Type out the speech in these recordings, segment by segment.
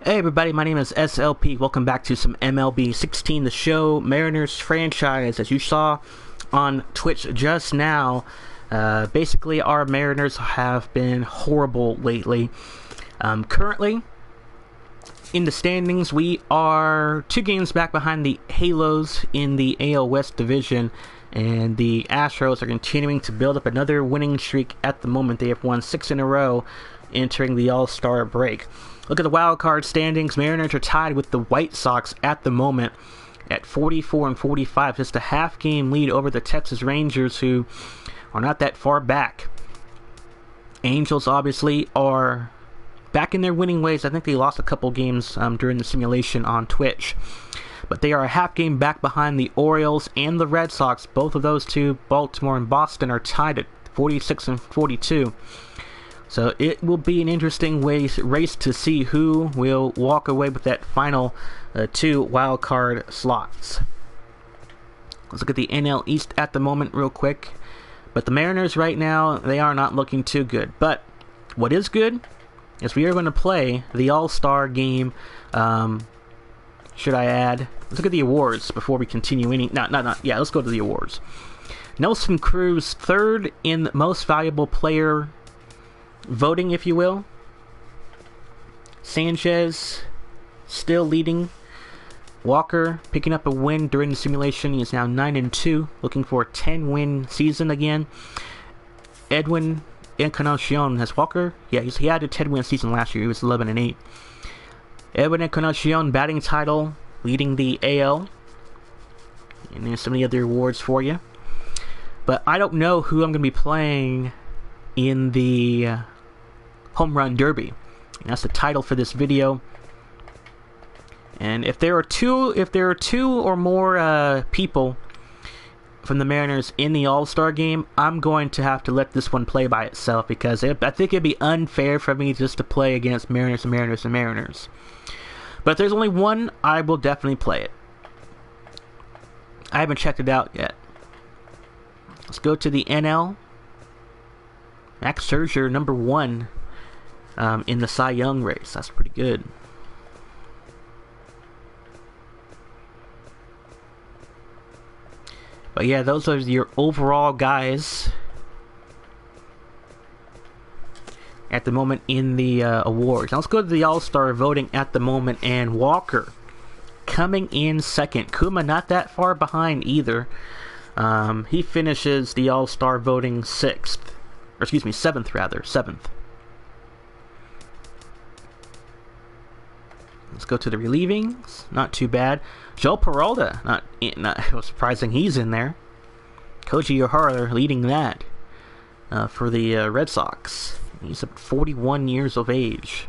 Hey everybody, my name is S.L.P. Welcome back to some MLB 16, the show, Mariners franchise. As you saw on Twitch just now, basically our Mariners have been horrible lately. Currently, in the standings, we are 2 games back behind the Halos in the AL West division, and the Astros are continuing to build up another winning streak at the moment. They have won 6 in a row entering the All-Star break. Look at the wild card standings. Mariners are tied with the White Sox at the moment at 44 and 45, just a half-game lead over the Texas Rangers, who are not that far back. Angels obviously are back in their winning ways. I think they lost a couple games during the simulation on Twitch, but they are a half game back behind the Orioles and the Red Sox. Both of those two, Baltimore and Boston, are tied at 46 and 42. So it will be an interesting race to see who will walk away with that final 2 wild card slots. Let's look at the NL East at the moment real quick. But the Mariners right now, they are not looking too good. But what is good is we are going to play the All-Star game. Should I add? Let's look at the awards before we continue. Yeah, let's go to the awards. Nelson Cruz, 3rd in most valuable player voting, if you will. Sanchez still leading. Walker picking up a win during the simulation. He is now 9-2, looking for a 10-win season again. Edwin Encarnacion has Walker. Yeah, he had a 10-win season last year. He was 11-8. Edwin Encarnacion batting title, leading the AL. And there's some of the other awards for you. But I don't know who I'm going to be playing in the Home Run Derby. And that's the title for this video. And if there are two or more people from the Mariners in the All-Star game, I'm going to have to let this one play by itself, because I think it'd be unfair for me just to play against Mariners. But if there's only one, I will definitely play it. I haven't checked it out yet. Let's go to the NL. Max Scherzer, number 1 in the Cy Young race. That's pretty good. But yeah, those are your overall guys at the moment in the awards. Now let's go to the All-Star voting at the moment, and Walker coming in 2nd. Kuma not that far behind either. He finishes the All-Star voting 7th. Let's go to the relievings. Not too bad. Joe Peralta, not surprising he's in there. Koji Ohara leading that for the Red Sox. He's 41 years of age.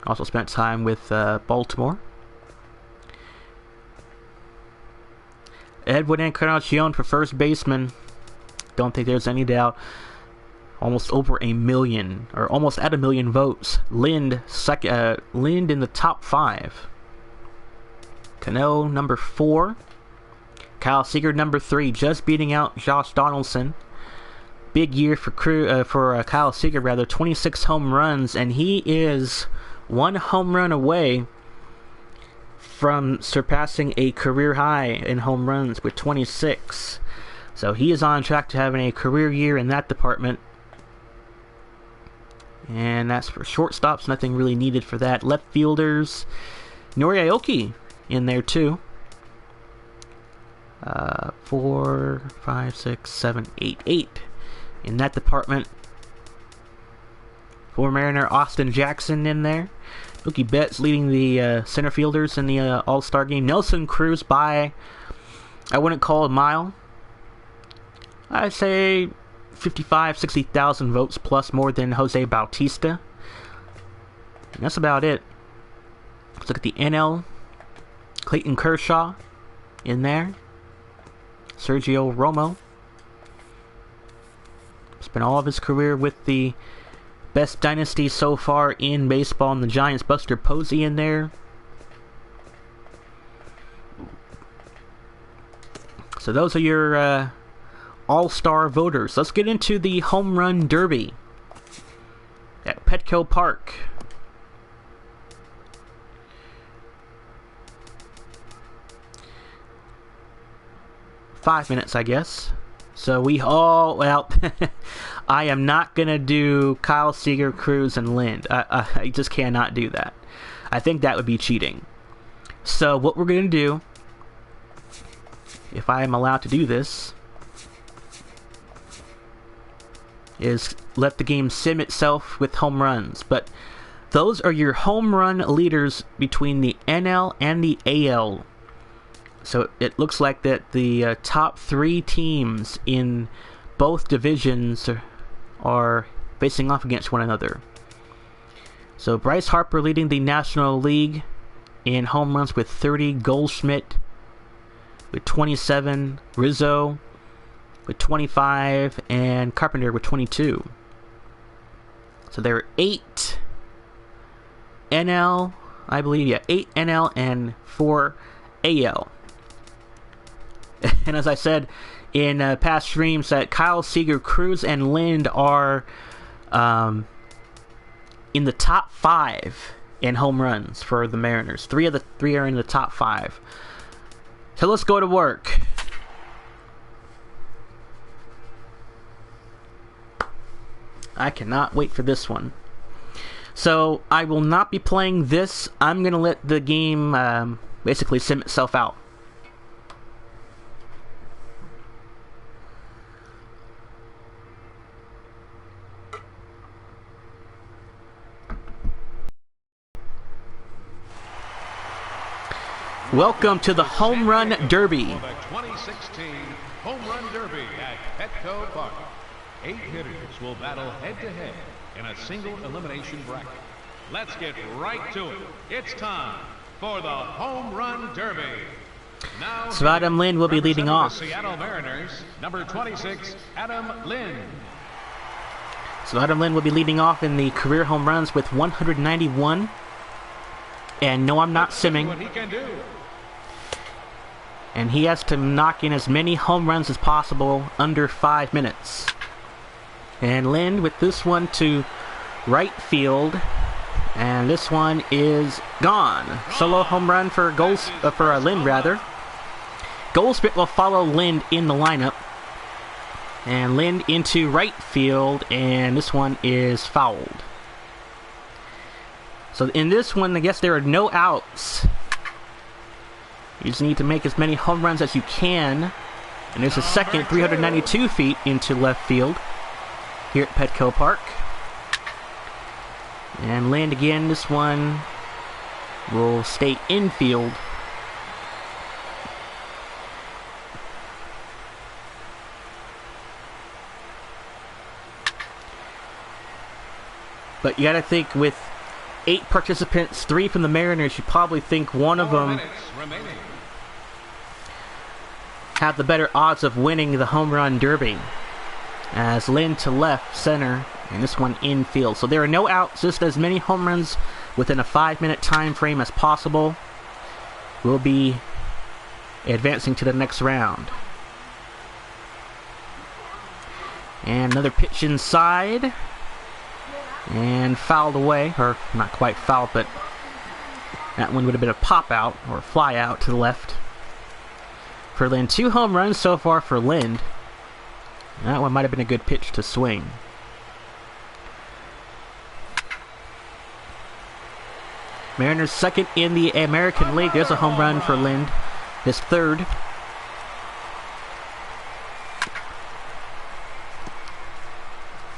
Also spent time with Baltimore. Edwin Encarnacion for first baseman. Don't think there's any doubt. Almost over a million, or almost at a million votes. Lind in the top 5. Cano number 4. Kyle Seager number 3, just beating out Josh Donaldson. Big year for Kyle Seager, 26 home runs, and he is 1 home run away from surpassing a career high in home runs with 26. So he is on track to having a career year in that department. And that's for shortstops. Nothing really needed for that. Left fielders, Nori Aoki in there too. 4, 5, 6, 7, 8 in that department. For Mariner, Austin Jackson in there. Mookie Betts leading the center fielders in the All-Star game. Nelson Cruz by, I wouldn't call it a mile. I'd say 55, 60,000 votes plus more than Jose Bautista. And that's about it. Let's look at the NL. Clayton Kershaw in there. Sergio Romo. Spent all of his career with the best dynasty so far in baseball, and the Giants. Buster Posey in there. So those are your all-star voters. Let's get into the home run derby at Petco Park. 5 minutes, I guess. So we all, well, I am not going to do Kyle, Seager, Cruz, and Lind. I just cannot do that. I think that would be cheating. So what we're going to do, if I am allowed to do this, is let the game sim itself with home runs. But those are your home run leaders between the NL and the AL. So it looks like that the top 3 teams in both divisions are facing off against one another. So Bryce Harper leading the National League in home runs with 30, Goldsmidt with 27, Rizzo with 25, and Carpenter with 22. So there are 8 NL, I believe, yeah, 8 NL and 4 AL. And as I said in past streams, that Kyle, Seager, Cruz, and Lind are in the top 5 in home runs for the Mariners. 3 of the 3 are in the top 5. So let's go to work. I cannot wait for this one. So I will not be playing this. I'm going to let the game basically sim itself out. Welcome to the Home Run Derby. The 2016 Home Run Derby at Petco Park. 8 hitters will battle head-to-head in a single elimination bracket. Let's get right to it. It's time for the Home Run Derby. Now, so Adam Lind will be leading off. Seattle Mariners, number 26, Adam Lind. So Adam Lind will be leading off in the career home runs with 191. And no, I'm not simming. What he can do. And he has to knock in as many home runs as possible under 5 minutes. And Lind with this one to right field. And this one is gone. Solo home run for Lind, rather. Goldsmidt will follow Lind in the lineup. And Lind into right field, and this one is fouled. So in this one, I guess there are no outs. You just need to make as many home runs as you can. And there's a second 392 feet into left field here at Petco Park. And Lind again, this one will stay infield. But you gotta think, with 8 participants, 3 from the Mariners, you probably think one of them have the better odds of winning the home run derby. As Lind to left center, and this one infield. So there are no outs, just as many home runs within a 5-minute time frame as possible. We'll be advancing to the next round. And another pitch inside. And fouled away, or not quite fouled, but that one would have been a pop out or fly out to the left for Lind. 2 home runs so far for Lind. That one might have been a good pitch to swing. Mariners second in the American League. There's a home run for Lind. His 3rd.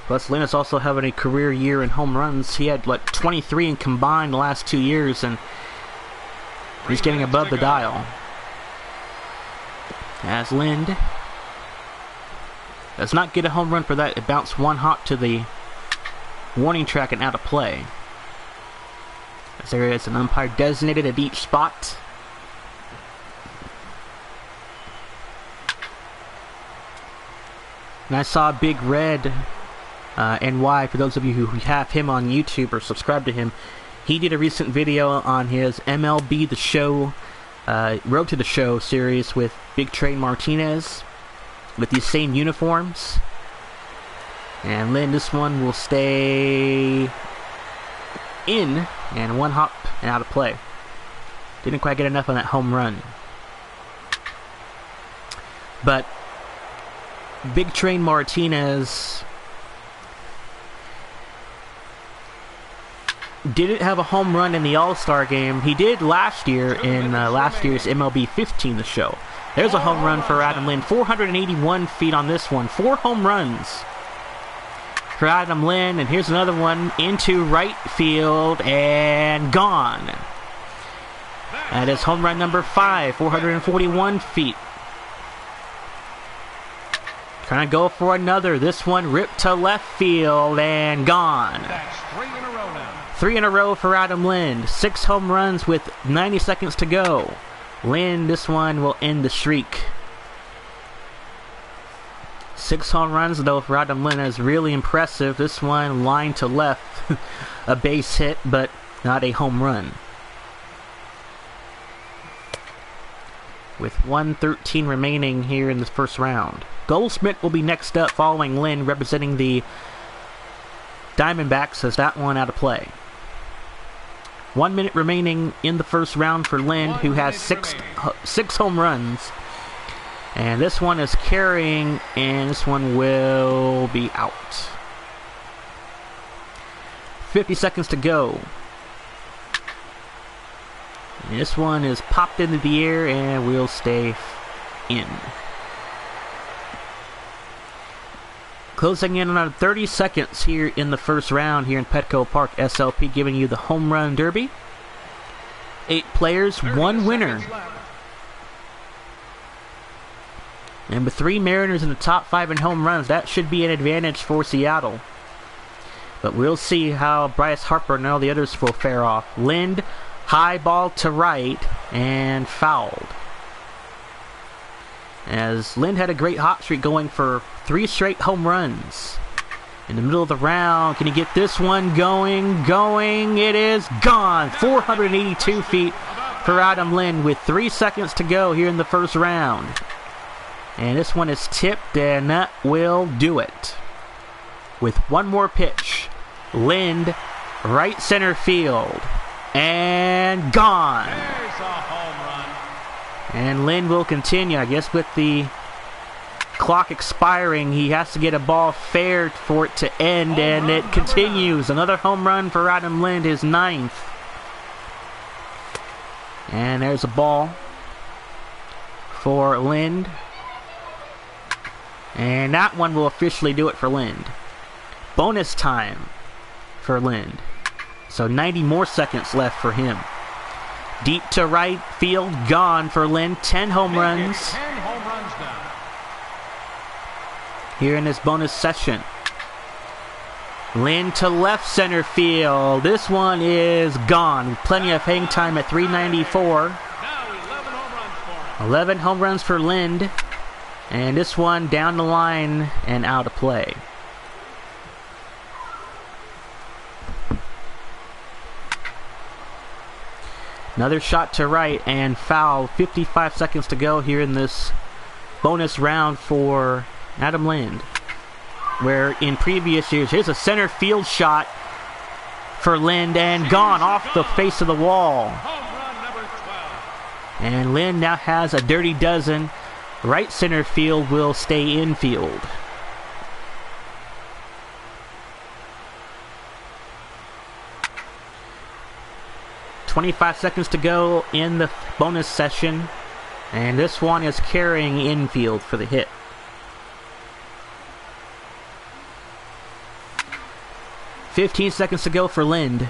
Plus, Lind is also having a career year in home runs. He had, 23 in combined the last 2 years, and he's getting above the dial. As Lind does not get a home run for that. It bounced one hop to the warning track and out of play. As there is an umpire designated at each spot. And I saw Big Red NY, for those of you who have him on YouTube or subscribe to him. He did a recent video on his MLB The Show, Road to the Show series with Big Trey Martinez with these same uniforms. And Lind, this one will stay in, and one hop and out of play. Didn't quite get enough on that home run. But Big Train Martinez didn't have a home run in the All-Star game. He did last year in last year's MLB 15, the show. There's a home run for Adam Lind. 481 feet on this one. 4 home runs for Adam Lind. And here's another one into right field and gone. That is home run number 5. 441 feet. Trying to go for another. This one ripped to left field and gone. That's 3 in a row now. 3 in a row for Adam Lind. 6 home runs with 90 seconds to go. Lind, this one will end the streak. 6 home runs, though, for Adam Lind is really impressive. This one line to left. A base hit, but not a home run. With 1:13 remaining here in the first round. Goldsmidt will be next up following Lind, representing the Diamondbacks, as that one out of play. 1 minute remaining in the first round for Lind, who has six home runs. And this one is carrying, and this one will be out. 50 seconds to go. And this one is popped into the air and will stay in. Closing in on 30 seconds here in the first round here in Petco Park. S.L.P giving you the home run derby. 8 players, 1 winner. And with 3 Mariners in the top 5 in home runs, that should be an advantage for Seattle. But we'll see how Bryce, Harper, and all the others will fare off. Lind, high ball to right, and fouled. As Lind had a great hot streak going for 3 straight home runs. In the middle of the round, can he get this one going? Going, it is gone. 482 feet for Adam Lind with 3 seconds to go here in the first round. And this one is tipped, and that will do it. With one more pitch, Lind, right center field, and gone. There's a home run. And Lind will continue. I guess with the clock expiring, he has to get a ball fair for it to end, and it continues. Another home run for Adam Lind, his 9th. And there's a ball for Lind. And that one will officially do it for Lind. Bonus time for Lind. So 90 more seconds left for him. Deep to right field, gone for Lind. 10 home runs. 10 home runs now. Here in this bonus session. Lind to left center field. This one is gone. Plenty of hang time at 394. Now 11 home runs for him. 11 home runs for Lind. And this one down the line and out of play. Another shot to right and foul. 55 seconds to go here in this bonus round for Adam Lind. Where in previous years, here's a center field shot for Lind and gone off the face of the wall. Home run number 12. And Lind now has a dirty dozen. Right center field will stay infield. .25 seconds to go in the bonus session. And this one is carrying infield for the hit. .15 seconds to go for Lind.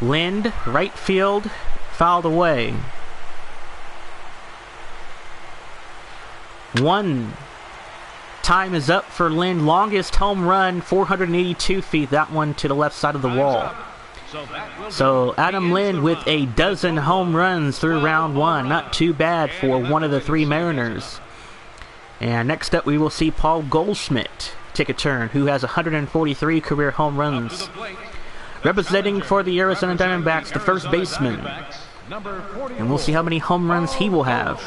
Lind, right field, fouled away. One time is up for Lind. Longest home run, 482 feet. That one to the left side of the wall. So Adam Lind with a dozen home runs through round 1. Not too bad for one of the 3 Mariners. And next up we will see Paul Goldschmidt take a turn, who has 143 career home runs. Representing for the Arizona Diamondbacks, the first baseman. And we'll see how many home runs he will have.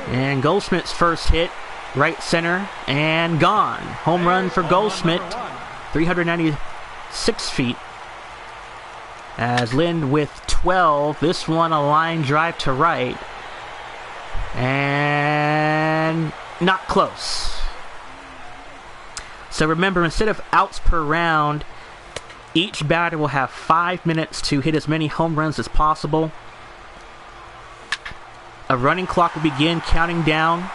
And Goldschmidt's first hit, right center, and gone. Home run for Goldschmidt, 396 feet. As Lind with 12. This one a line drive to right. And not close. So remember, instead of outs per round, each batter will have 5 minutes to hit as many home runs as possible. A running clock will begin counting down.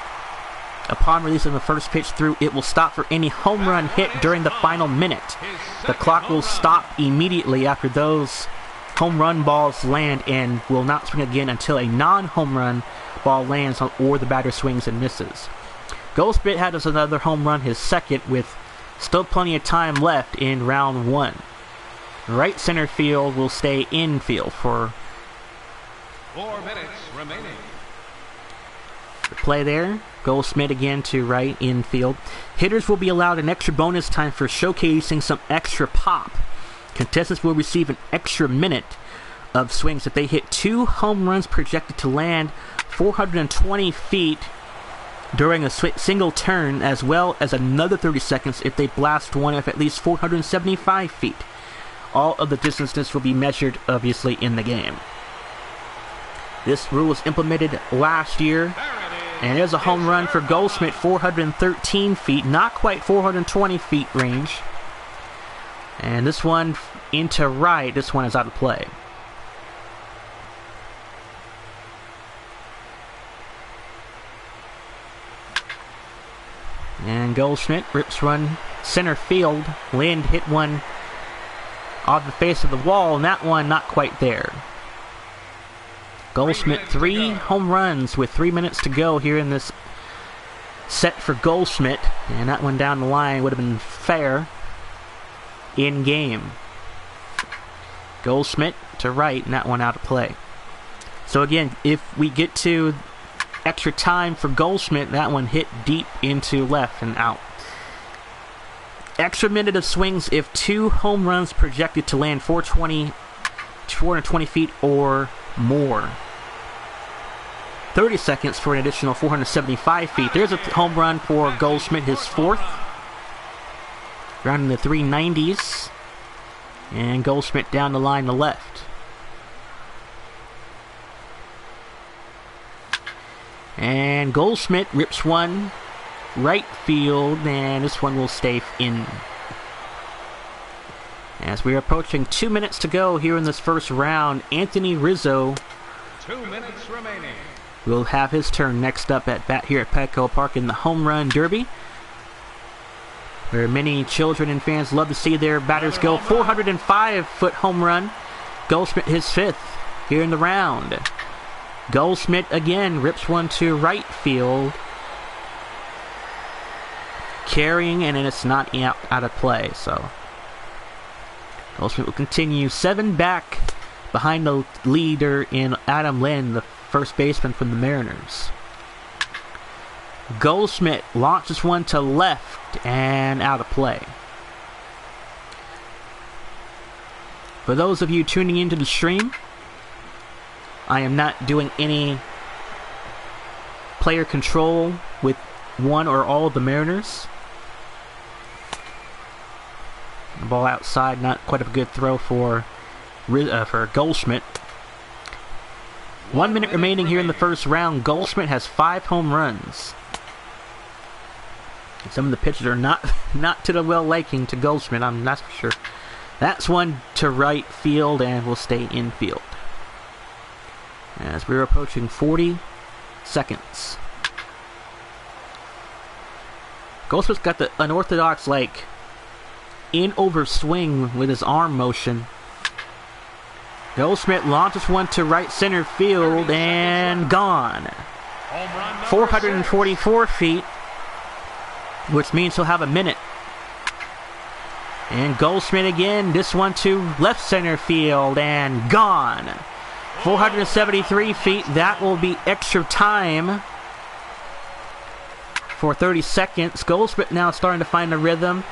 Upon releasing the first pitch through, it will stop for any home run hit during the final minute. The clock will stop immediately after those home run balls land and will not swing again until a non-home run ball lands or the batter swings and misses. Goldsmidt had us another home run, his second, with still plenty of time left in round 1. Right center field will stay infield for 4 minutes remaining. The play there. Goldsmidt again to right infield. Hitters will be allowed an extra bonus time for showcasing some extra pop. Contestants will receive an extra minute of swings if they hit 2 home runs projected to land 420 feet during a single turn, as well as another 30 seconds if they blast one of at least 475 feet. All of the distances will be measured, obviously, in the game. This rule was implemented last year. And there's a home run for Goldsmidt, 413 feet, not quite 420 feet range. And this one into right, this one is out of play. And Goldsmidt rips one center field. Lind hit one off the face of the wall, and that one not quite there. Goldsmidt 3 home runs with 3 minutes to go here in this set for Goldsmidt, and that one down the line would have been fair in game. Goldsmidt to right, and that one out of play. So again, if we get to extra time for Goldsmidt, that one hit deep into left and out. Extra minute of swings if 2 home runs projected to land 420 feet or more. 30 seconds for an additional 475 feet. There's a home run for Goldsmidt, his 4th. Around in the 390s. And Goldsmidt down the line to left. And Goldsmidt rips one right field, and this one will stay in. As we are approaching 2 minutes to go here in this first round, Anthony Rizzo 2 minutes remaining. will have his turn next up at bat here at Petco Park in the Home Run Derby, where many children and fans love to see their batters go. 405-foot home run. Goldsmidt his 5th here in the round. Goldsmidt again rips one to right field, carrying, and it's not out of play. So Goldsmidt will continue 7 back behind the leader in Adam Lind, the first baseman from the Mariners. Goldsmidt launches one to left and out of play. For those of you tuning into the stream, I am not doing any player control with one or all of the Mariners. The ball outside, not quite a good throw for Goldsmidt. 1 minute remaining here in the first round. Goldsmidt has 5 home runs. And some of the pitches are not to the well liking to Goldsmidt, that's for sure. That's one to right field and will stay infield. As we're approaching 40 seconds. Goldsmith's got the unorthodox, in over swing with his arm motion. Goldsmidt launches one to right center field and gone. 444 feet, which means he'll have a minute. And Goldsmidt again, this one to left center field and gone. 473 feet, that will be extra time for 30 seconds. Goldsmidt now starting to find a rhythm,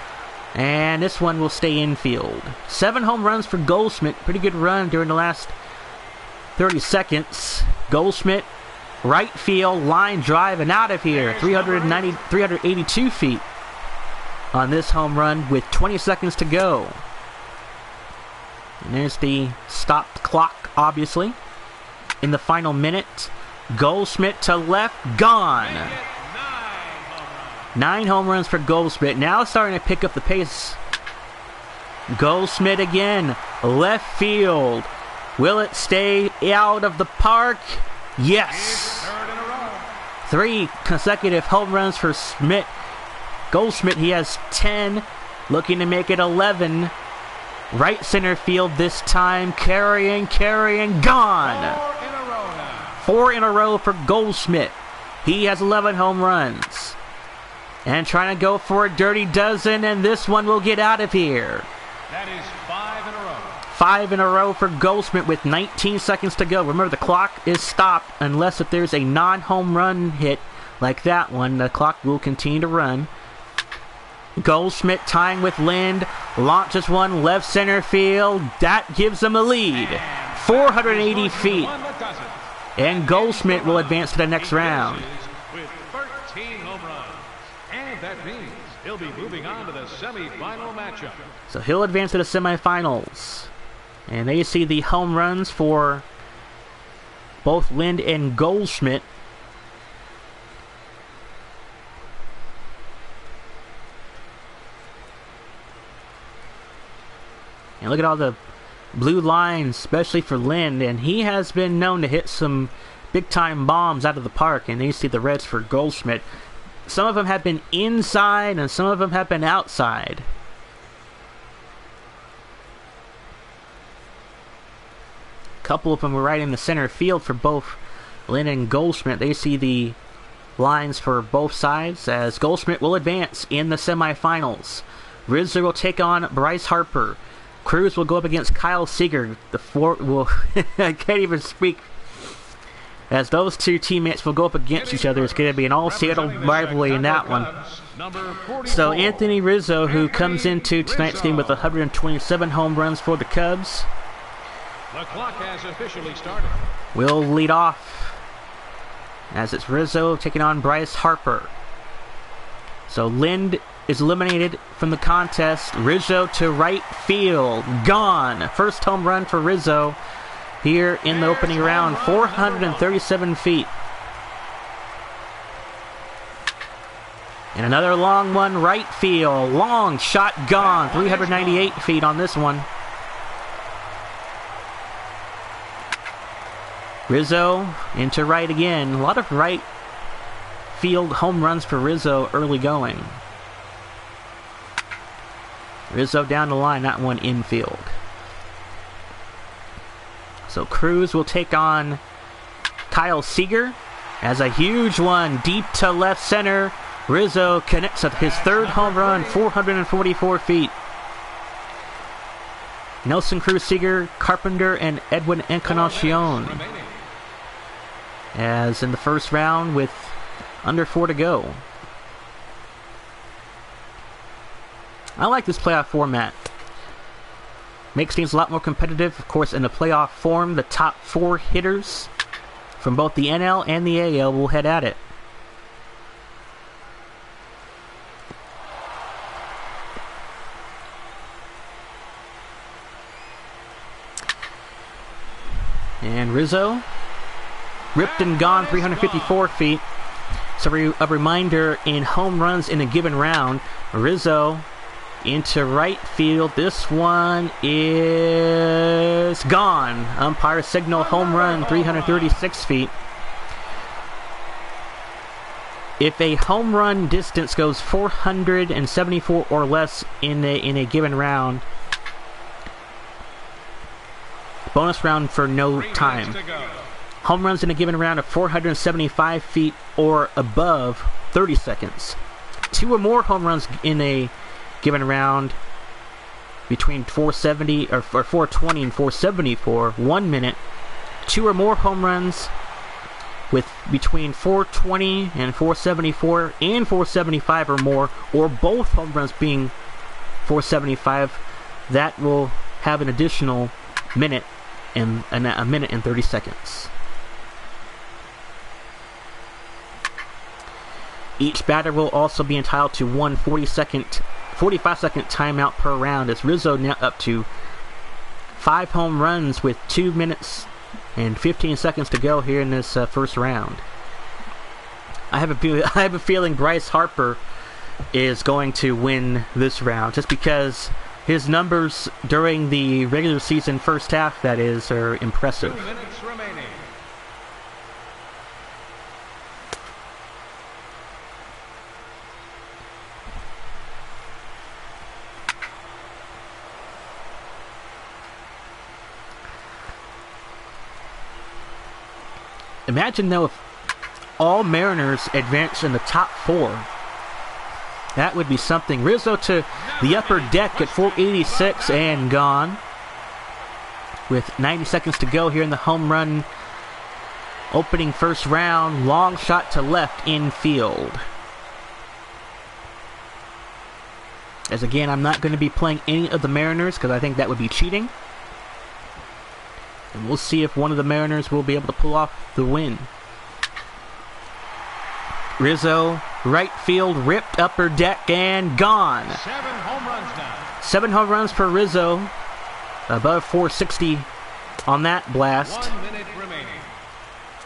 and this one will stay infield. 7 home runs for Goldsmidt, pretty good run during the last 30 seconds. Goldsmidt, right field, line drive, and out of here. 382 feet on this home run with 20 seconds to go. And there's the stop the clock, obviously. In the final minute, Goldsmidt to left, gone. 9 home runs for Goldsmidt. Now starting to pick up the pace. Goldsmidt again, left field. Will it stay out of the park? Yes. 3 consecutive home runs for Smith. Goldsmidt, he has 10, looking to make it 11. Right center field this time, carrying, gone. 4 in a row for Goldsmidt. He has 11 home runs. And trying to go for a dirty dozen, and this one will get out of here. That is 5 in a row. 5 in a row for Goldsmidt with 19 seconds to go. Remember, the clock is stopped unless if there's a non-home run hit like that one. The clock will continue to run. Goldsmidt tying with Lind. Launches one left center field. That gives them a lead. 480 feet. And Goldsmidt will advance to the next round. With 13 home runs. And that means he'll be moving on to the semifinal matchup. So he'll advance to the semifinals. And there you see the home runs for both Lind and Goldsmidt. And look at all the blue lines, especially for Lind. And he has been known to hit some big-time bombs out of the park. And then you see the reds for Goldsmidt. Some of them have been inside, and some of them have been outside. A couple of them were right in the center field for both Lind and Goldsmidt. They see the lines for both sides as Goldsmidt will advance in the semifinals. Rizzo will take on Bryce Harper. Cruz will go up against Kyle Seager. The 4 will... I can't even speak. As those two teammates will go up against each other, it's going to be an all-Seattle rivalry in that one. So Anthony Rizzo, who comes into tonight's game with 127 home runs for the Cubs, The clock has officially started. will lead off as it's Rizzo taking on Bryce Harper. So Lind is eliminated from the contest. Rizzo to right field. Gone. First home run for Rizzo here in the opening round. 437 feet. And another long one, right field. Long shot, gone. 398 feet on this one. Rizzo into right again. A lot of right field home runs for Rizzo early going. Rizzo down the line, that one infield. So Cruz will take on Kyle Seager as a huge one deep to left center. Rizzo connects with his third home run, 444 feet. Nelson Cruz, Seager, Carpenter, and Edwin Encarnacion. As in the first round with under 4 to go. I like this playoff format. Makes things a lot more competitive. Of course, in the playoff form, the top 4 hitters from both the NL and the AL will head at it. And Rizzo, ripped and gone, 354 feet. So a reminder, in home runs in a given round, Rizzo into right field. This one is gone. Umpire signal home run, 336 feet. If a home run distance goes 474 or less in a given round, bonus round for no time. Home runs in a given round of 475 feet or above, 30 seconds. 2 or more home runs in a given round between 470 or 420 and 474, 1 minute. 2 or more home runs with between 420 and 474 and 475 or more, or both home runs being 475, that will have an additional minute and a minute and 30 seconds. Each batter will also be entitled to one 45-second timeout per round, as Rizzo now up to 5 home runs with 2 minutes and 15 seconds to go here in this first round. I have a feeling Bryce Harper is going to win this round, just because his numbers during the regular season first half, that is, are impressive. 2 minutes remaining. Imagine, though, if all Mariners advance in the top 4. That would be something. Rizzo to the upper deck at 486 and gone. With 90 seconds to go here in the home run opening first round. Long shot to left infield. As again, I'm not going to be playing any of the Mariners because I think that would be cheating. And we'll see if one of the Mariners will be able to pull off the win. Rizzo, right field, ripped upper deck, and gone. 7 home runs now. 7 home runs for Rizzo. Above 460 on that blast. 1 minute remaining.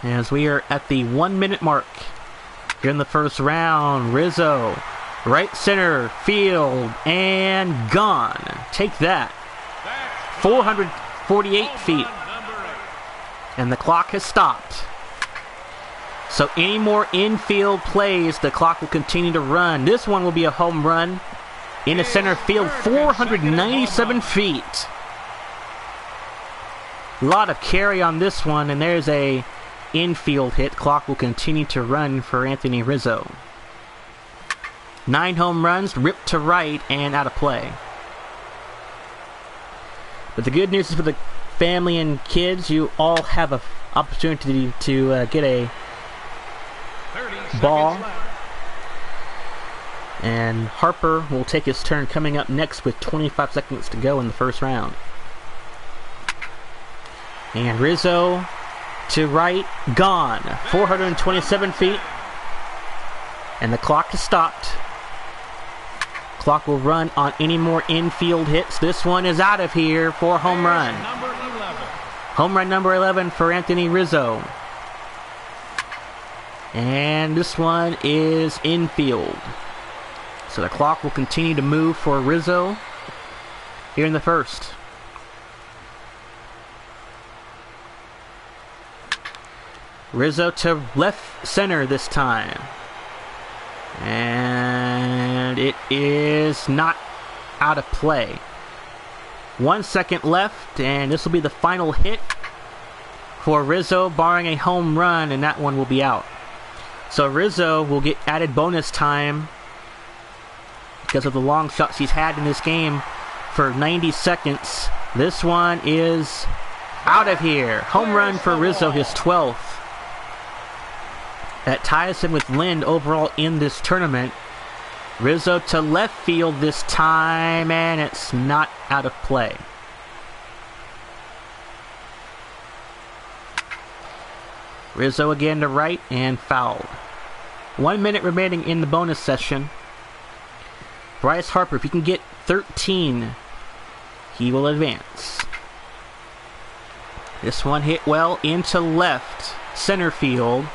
As we are at the 1 minute mark here in the first round. Rizzo, right center field, and gone. Take that. 448 feet. And the clock has stopped. So any more infield plays, the clock will continue to run. This one will be a home run into center field, 497 feet. A lot of carry on this one, and there's a infield hit. Clock will continue to run for Anthony Rizzo. 9 home runs, ripped to right and out of play. But the good news is for the family and kids, you all have an opportunity to get a ball. And Harper will take his turn coming up next with 25 seconds to go in the first round. And Rizzo to right, gone. 427 feet. And the clock has stopped. Clock will run on any more infield hits. This one is out of here for a home run. Home run number 11 for Anthony Rizzo. And this one is infield. So the clock will continue to move for Rizzo here in the first. Rizzo to left center this time. And it is not out of play. 1 second left, and this will be the final hit for Rizzo, barring a home run, and that one will be out. So Rizzo will get added bonus time because of the long shots he's had in this game for 90 seconds. This one is out of here. Home run for Rizzo, his 12th. That ties him with Lind overall in this tournament. Rizzo to left field this time, and it's not out of play. Rizzo again to right and fouled. 1 minute remaining in the bonus session. Bryce Harper, if he can get 13, he will advance. This one hit well into left center field.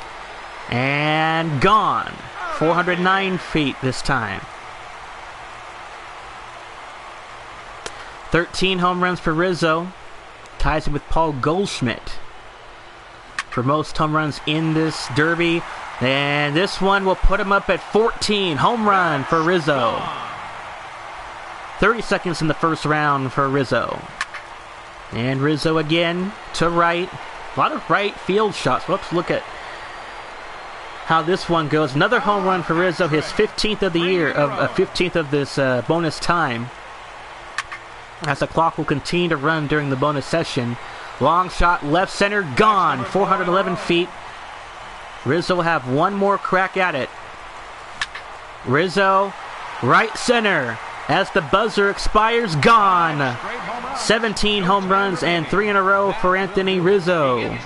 And gone. 409 feet this time. 13 home runs for Rizzo. Ties him with Paul Goldsmidt for most home runs in this derby. And this one will put him up at 14. Home run for Rizzo. 30 seconds in the first round for Rizzo. And Rizzo again to right. A lot of right field shots. Let's look at how this one goes. Another home run for Rizzo, his 15th of the year, 15th of this bonus time. As the clock will continue to run during the bonus session. Long shot, left center, gone. 411 feet. Rizzo will have one more crack at it. Rizzo, right center. As the buzzer expires, gone. 17 home runs and 3 in a row for Anthony Rizzo.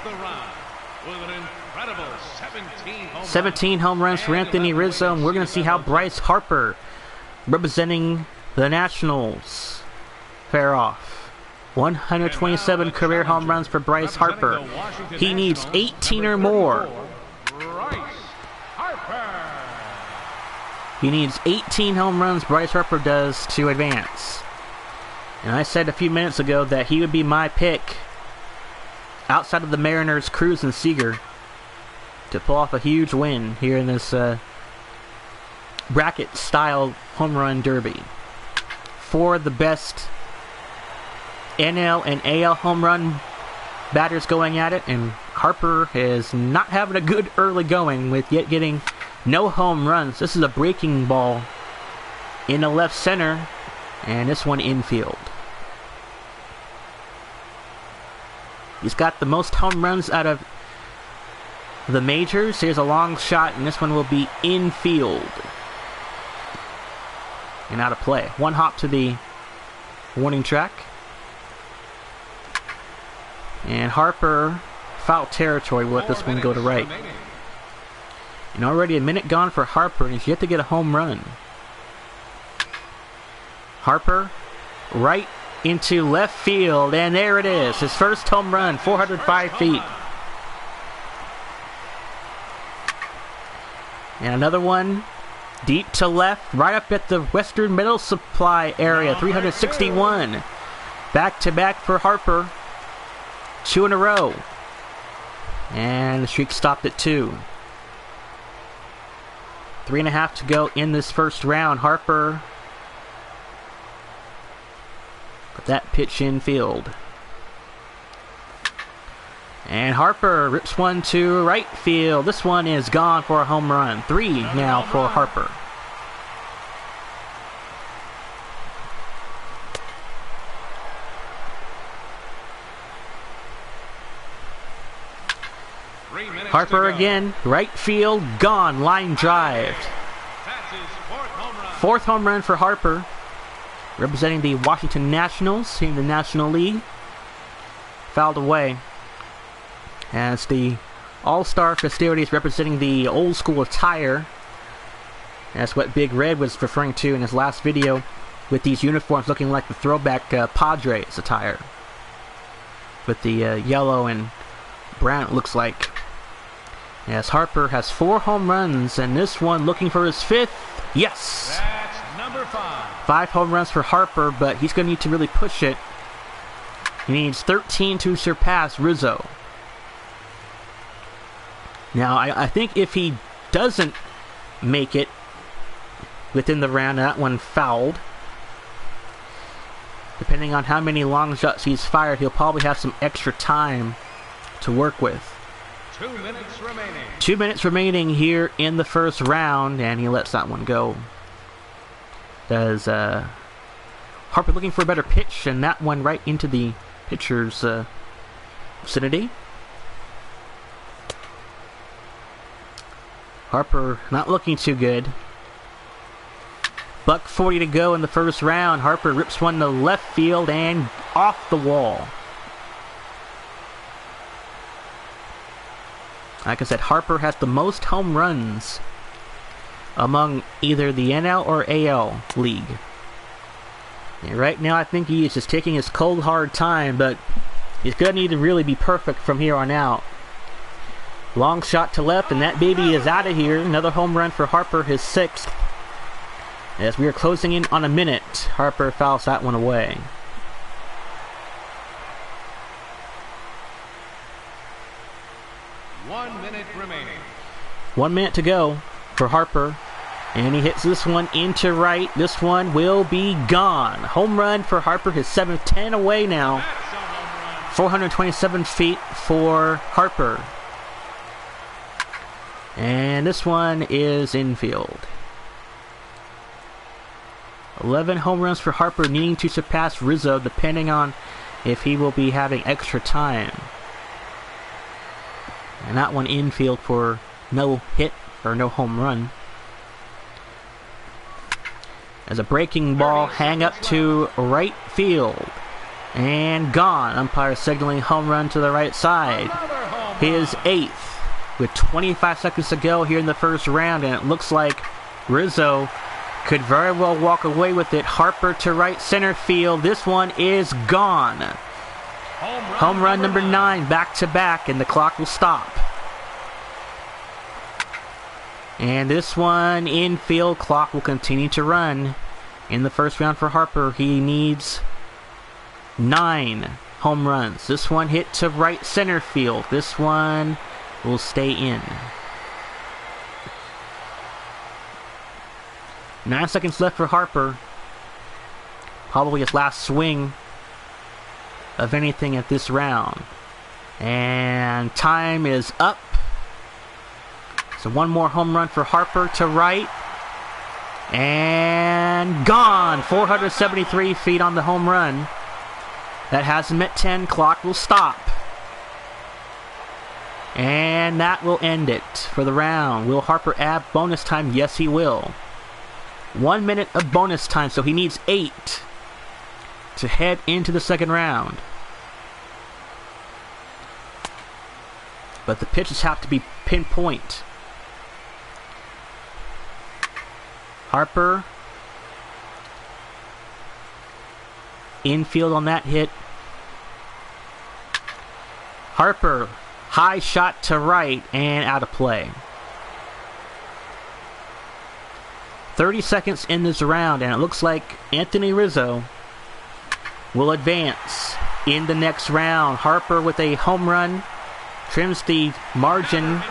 17 home runs for Anthony Rizzo, and we're going to see how Bryce Harper, representing the Nationals, fare off. 127 career home runs for Bryce Harper. He needs 18 or more. He needs 18 home runs, Bryce Harper does, to advance. And I said a few minutes ago that he would be my pick, outside of the Mariners, Cruz and Seager, to pull off a huge win here in this bracket-style home run derby. Four of the best NL and AL home run batters going at it, and Harper is not having a good early going with yet getting no home runs. This is a breaking ball in the left center, and this one infield. He's got the most home runs out of the majors. Here's a long shot, and this one will be infield. And out of play. One hop to the warning track. And Harper, foul territory, will let this one go to right. And already a minute gone for Harper, and he's yet to get a home run. Harper, right into left field, and there it is. His first home run, 405 feet. And another one deep to left, right up at the Western Middle Supply area, 361. Back-to-back for Harper. 2 in a row. And the streak stopped at 2. 3.5 to go in this first round. Harper put that pitch in field. And Harper rips one to right field. This one is gone for a home run. 3 now for Harper. Harper again, right field, gone, line drive. Fourth home run for Harper, representing the Washington Nationals in the National League. Fouled away as the All-Star festivities representing the old school attire. That's what Big Red was referring to in his last video, with these uniforms looking like the throwback Padres attire. With the yellow and brown, it looks like. As Harper has 4 home runs, and this one looking for his 5th. Yes! That's number 5. 5 home runs for Harper, but he's going to need to really push it. He needs 13 to surpass Rizzo. Now, I think if he doesn't make it within the round, that one fouled. Depending on how many long shots he's fired, he'll probably have some extra time to work with. 2 minutes remaining. 2 minutes remaining here in the first round, and he lets that one go. Does Harper looking for a better pitch, and that one right into the pitcher's vicinity. Harper not looking too good. $1:40 to go in the first round. Harper rips one to left field and off the wall. Like I said, Harper has the most home runs among either the NL or AL league. And right now, I think he is just taking his cold, hard time, but he's going to need to really be perfect from here on out. Long shot to left, and that baby is out of here. Another home run for Harper, his 6th. As we are closing in on a minute, Harper fouls that one away. One minute remaining. 1 minute to go for Harper. And he hits this one into right. This one will be gone. Home run for Harper, his 7th, 10 away now. 427 feet for Harper. And this one is infield. 11 home runs for Harper, needing to surpass Rizzo, depending on if he will be having extra time. And that one infield for no hit or no home run. As a breaking ball, hang up to right field. And gone. Umpire signaling home run to the right side. His 8th with 25 seconds to go here in the first round. And it looks like Rizzo could very well walk away with it. Harper to right center field. This one is gone. Home run number 9, back to back, and the clock will stop. And this one infield, clock will continue to run. In the first round for Harper, he needs 9 home runs. This one hit to right center field. This one will stay in. 9 seconds left for Harper. Probably his last swing of anything at this round. And time is up. So one more home run for Harper to right. And gone. 473 feet on the home run. That has him at 10. Clock will stop. And that will end it for the round. Will Harper add bonus time? Yes, he will. 1 minute of bonus time, so he needs 8 to head into the second round. But the pitches have to be pinpoint. Harper. Infield on that hit. Harper. High shot to right and out of play. 30 seconds in this round, and it looks like Anthony Rizzo will advance in the next round. Harper with a home run trims the margin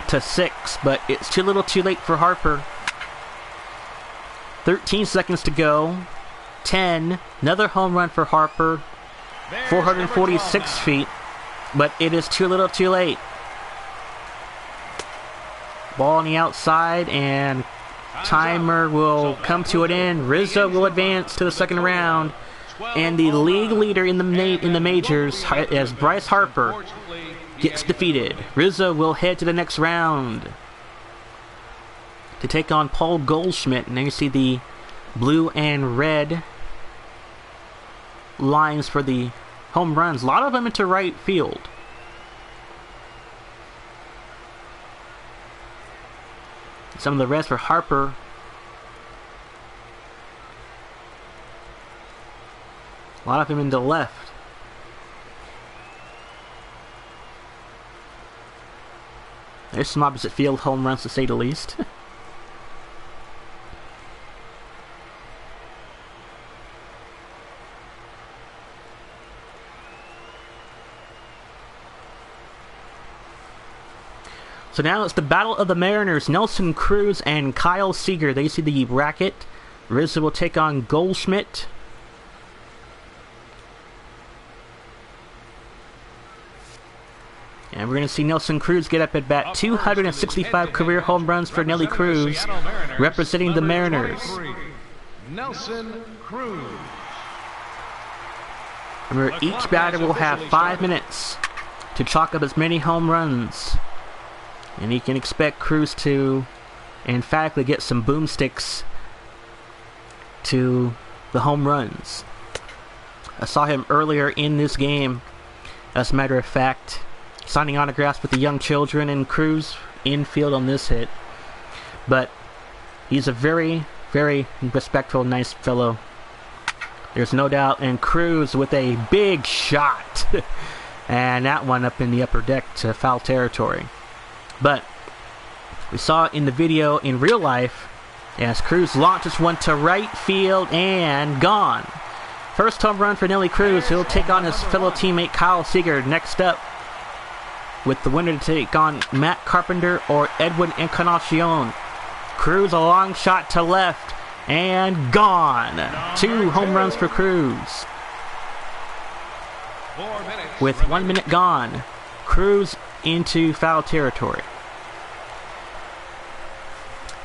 to 6, but it's too little too late for Harper. 13 seconds to go. 10. Another home run for Harper. 446 feet, but it is too little too late. Ball on the outside, and timer will come to an end. Rizzo will advance to the second round, and the league leader in the majors, as Bryce Harper, gets defeated. Rizzo will head to the next round to take on Paul Goldsmidt, and then you see the blue and red lines for the home runs. A lot of them into right field. Some of the rest for Harper. A lot of them into left. There's some opposite field home runs, to say the least. So now it's the battle of the Mariners. Nelson Cruz and Kyle Seager. They see the bracket. Rizzo will take on Goldschmidt. And we're going to see Nelson Cruz get up at bat. 265 career home runs for Nelly Cruz, representing the Mariners. Nelson Cruz. Remember, each batter will have 5 minutes to chalk up as many home runs. And you can expect Cruz to emphatically get some boomsticks to the home runs. I saw him earlier in this game, as a matter of fact, signing autographs with the young children, and Cruz infield on this hit. But he's a very, very respectful, nice fellow. There's no doubt. And Cruz with a big shot. And that one up in the upper deck to foul territory. But we saw in the video in real life as Cruz launches one to right field and gone. First home run for Nelly Cruz. He'll take on his fellow teammate Kyle Seager next up, with the winner to take on Matt Carpenter or Edwin Encarnacion. Cruz a long shot to left and gone. 2 home runs for Cruz. With 1 minute gone, Cruz into foul territory.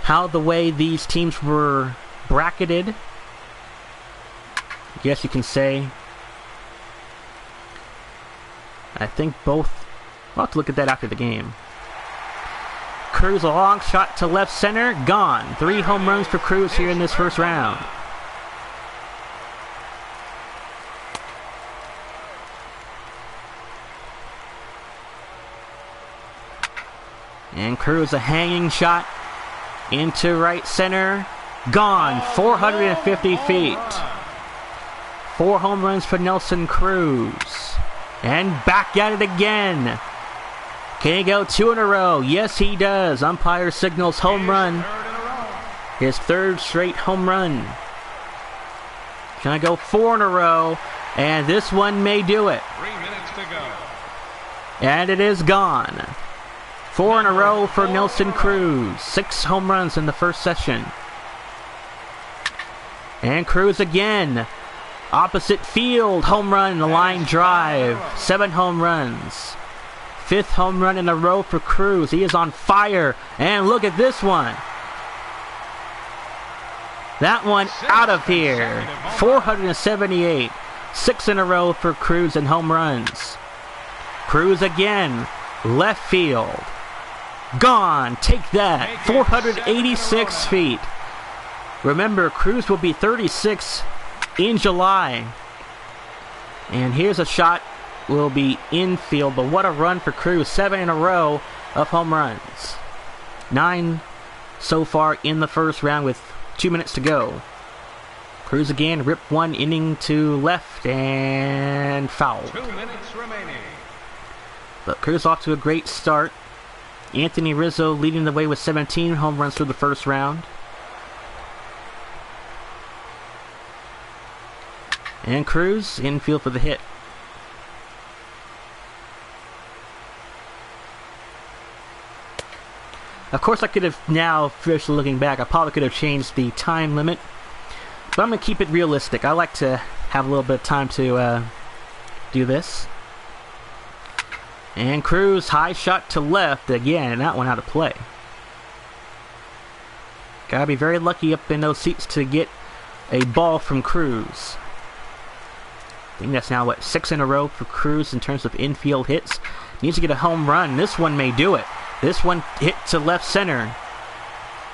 How the way these teams were bracketed, I guess you can say. I think both. We'll have to look at that after the game. Cruz a long shot to left center, gone. 3 home runs for Cruz here in this first round. And Cruz a hanging shot into right center. Gone. 450 feet. 4 home runs for Nelson Cruz. And back at it again. Can he go 2 in a row? Yes, he does. Umpire signals home run. His 3rd straight home run. Can I go 4 in a row? And this one may do it. 3 minutes to go. And it is gone. 4 in a row for Nelson Cruz. 6 home runs in the first session. And Cruz again. Opposite field. Home run, the line drive. 7 home runs. 5th home run in a row for Cruz. He is on fire. And look at this one. That one out of here. 478. 6 in a row for Cruz and home runs. Cruz again. Left field. Gone. Take that. 486 feet. Remember, Cruz will be 36 in July. And here's a shot. Will be infield, but what a run for Cruz. 7 in a row of home runs. 9 so far in the first round with 2 minutes to go. Cruz again, ripped 1 inning to left and fouled. 2 minutes remaining. But Cruz off to a great start. Anthony Rizzo leading the way with 17 home runs through the first round. And Cruz infield for the hit. Of course, I could have now, officially looking back, I probably could have changed the time limit. But I'm going to keep it realistic. I like to have a little bit of time to do this. And Cruz, high shot to left. Again, that one out of play. Gotta be very lucky up in those seats to get a ball from Cruz. I think that's now, what, 6 in a row for Cruz in terms of infield hits. Needs to get a home run. This one may do it. This one hit to left center.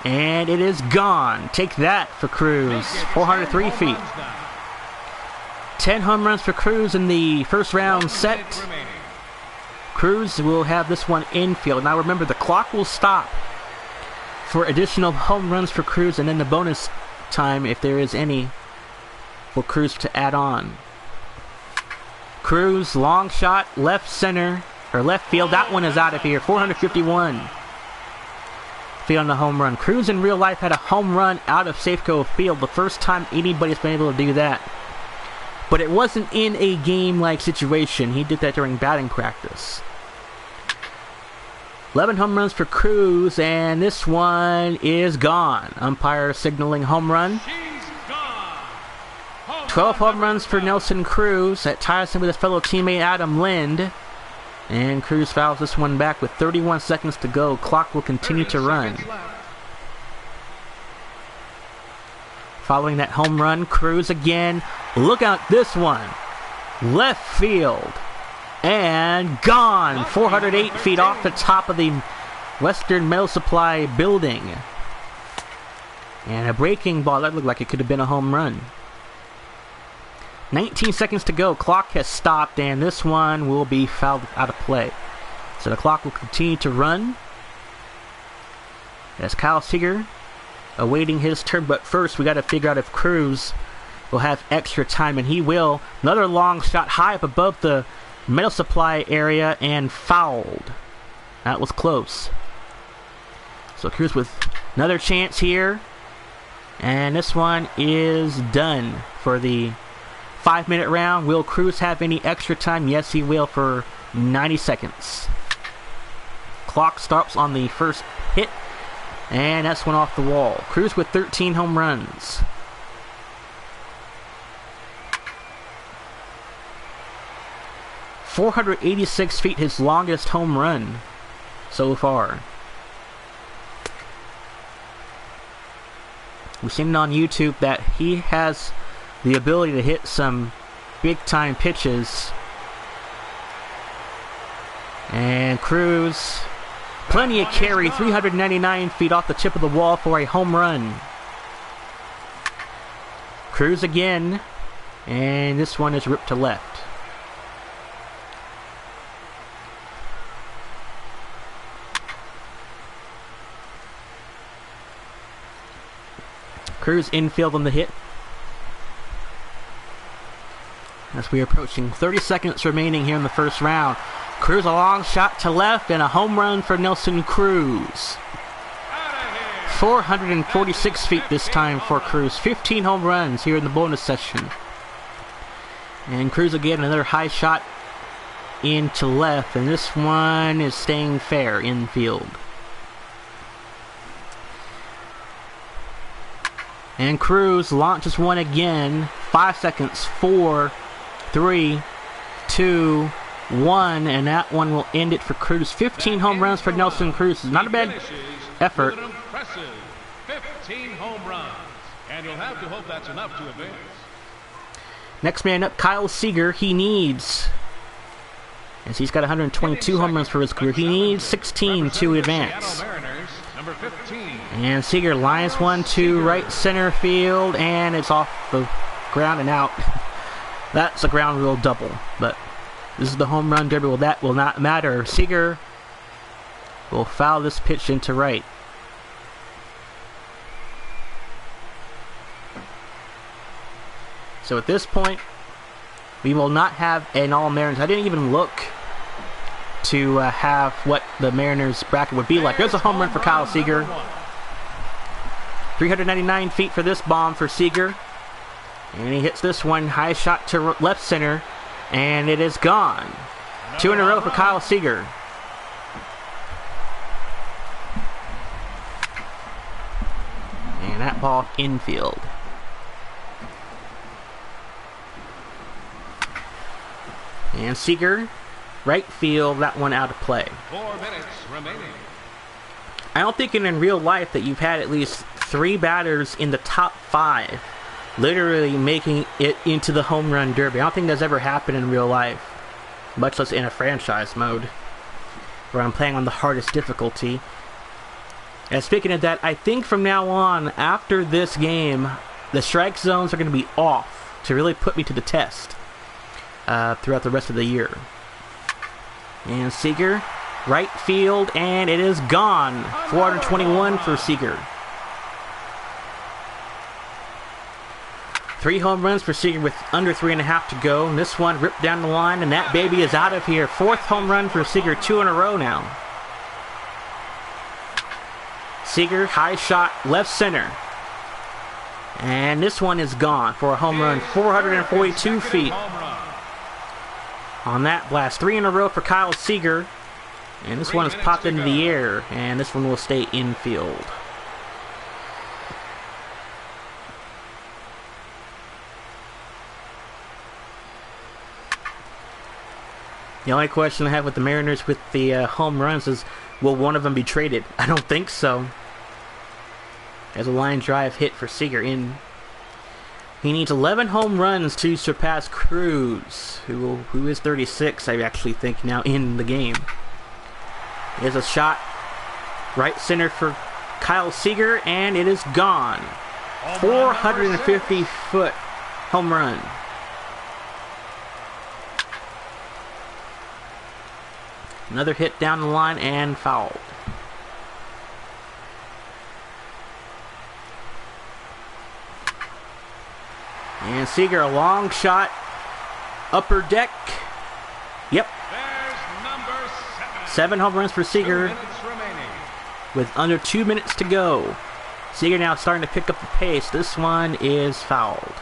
And it is gone. Take that for Cruz. 403 feet. 10 home runs for Cruz in the first round set. Cruz will have this one infield. Now remember, the clock will stop for additional home runs for Cruz, and then the bonus time, if there is any, for Cruz to add on. Cruz, long shot, left center, or left field. That one is out of here. 451 feet on the home run. Cruz in real life had a home run out of Safeco Field. The first time anybody's been able to do that. But it wasn't in a game-like situation. He did that during batting practice. 11 home runs for Cruz, and this one is gone. Umpire signaling home run. 12 home runs for Nelson Cruz. That ties him with his fellow teammate Adam Lind. And Cruz fouls this one back with 31 seconds to go. Clock will continue to run. Following that home run, Cruz again. Look out this one. Left field. And gone. 408 feet off the top of the Western Metal Supply building. And a breaking ball. That looked like it could have been a home run. 19 seconds to go. Clock has stopped, and this one will be fouled out of play. So the clock will continue to run. As Kyle Seager awaiting his turn, but first we got to figure out if Cruz will have extra time, and he will. Another long shot high up above the Metal Supply area and fouled. That was close. So Cruz with another chance here, and this one is done for the 5-minute round. Will Cruz have any extra time? Yes, he will, for 90 seconds. Clock stops on the first hit, and that's one off the wall. Cruz with 13 home runs. .486 feet, his longest home run so far. We've seen it on YouTube that he has the ability to hit some big-time pitches. And Cruz, plenty of carry, 399 feet off the tip of the wall for a home run. Cruz again, and this one is ripped to left. Cruz infield on the hit. As we are approaching 30 seconds remaining here in the first round. Cruz a long shot to left and a home run for Nelson Cruz. 446 feet this time for Cruz. 15 home runs here in the bonus session. And Cruz again, another high shot into left, and this one is staying fair infield. And Cruz launches one again. 5 seconds. 4, 3, 2, 1, and that one will end it for Cruz. 15 home runs for Nelson Cruz. Not a bad effort. 15 home runs, and you'll have to hope that's enough to advance. Next man up, Kyle Seager. He needs, as he's got 122 home runs for his career, he needs 16 to advance. And Seager lines 1-2 right center field, and it's off the ground and out. That's a ground rule double, but this is the home run derby. Well, that will not matter. Seager will foul this pitch into right. So at this point, we will not have an All-Mariners. I didn't even look to have what the Mariners bracket would be like. There's a home run for Kyle Seager. 399 feet for this bomb for Seager. And he hits this one, high shot to left center, and it is gone. 2 in a row for Kyle Seager. And that ball infield. And Seager, right field, that one out of play. 4 minutes remaining. I don't think in real life that you've had at least 3 batters in the top 5 literally making it into the home run derby. I don't think that's ever happened in real life, much less in a franchise mode where I'm playing on the hardest difficulty. And speaking of that, I think from now on, after this game, the strike zones are going to be off to really put me to the test throughout the rest of the year. And Seager, right field, and it is gone. 421 for Seager. 3 home runs for Seager with under 3.5 to go. And this one ripped down the line, and that baby is out of here. 4th home run for Seager, 2 in a row now. Seager, high shot, left center. And this one is gone for a home run, 442 feet. On that blast, 3 in a row for Kyle Seager. And this one is popped into the air, and this one will stay infield. The only question I have with the Mariners with the home runs is, will one of them be traded? I don't think so. There's a line drive hit for Seager in. He needs 11 home runs to surpass Cruz, who is 36, I actually think, now in the game. There's a shot right center for Kyle Seager, and it is gone. 450-foot home run. Another hit down the line and fouled. And Seager, a long shot, upper deck. Yep. There's number 7 home runs for Seager with under 2 minutes to go. Seager now starting to pick up the pace. This one is fouled.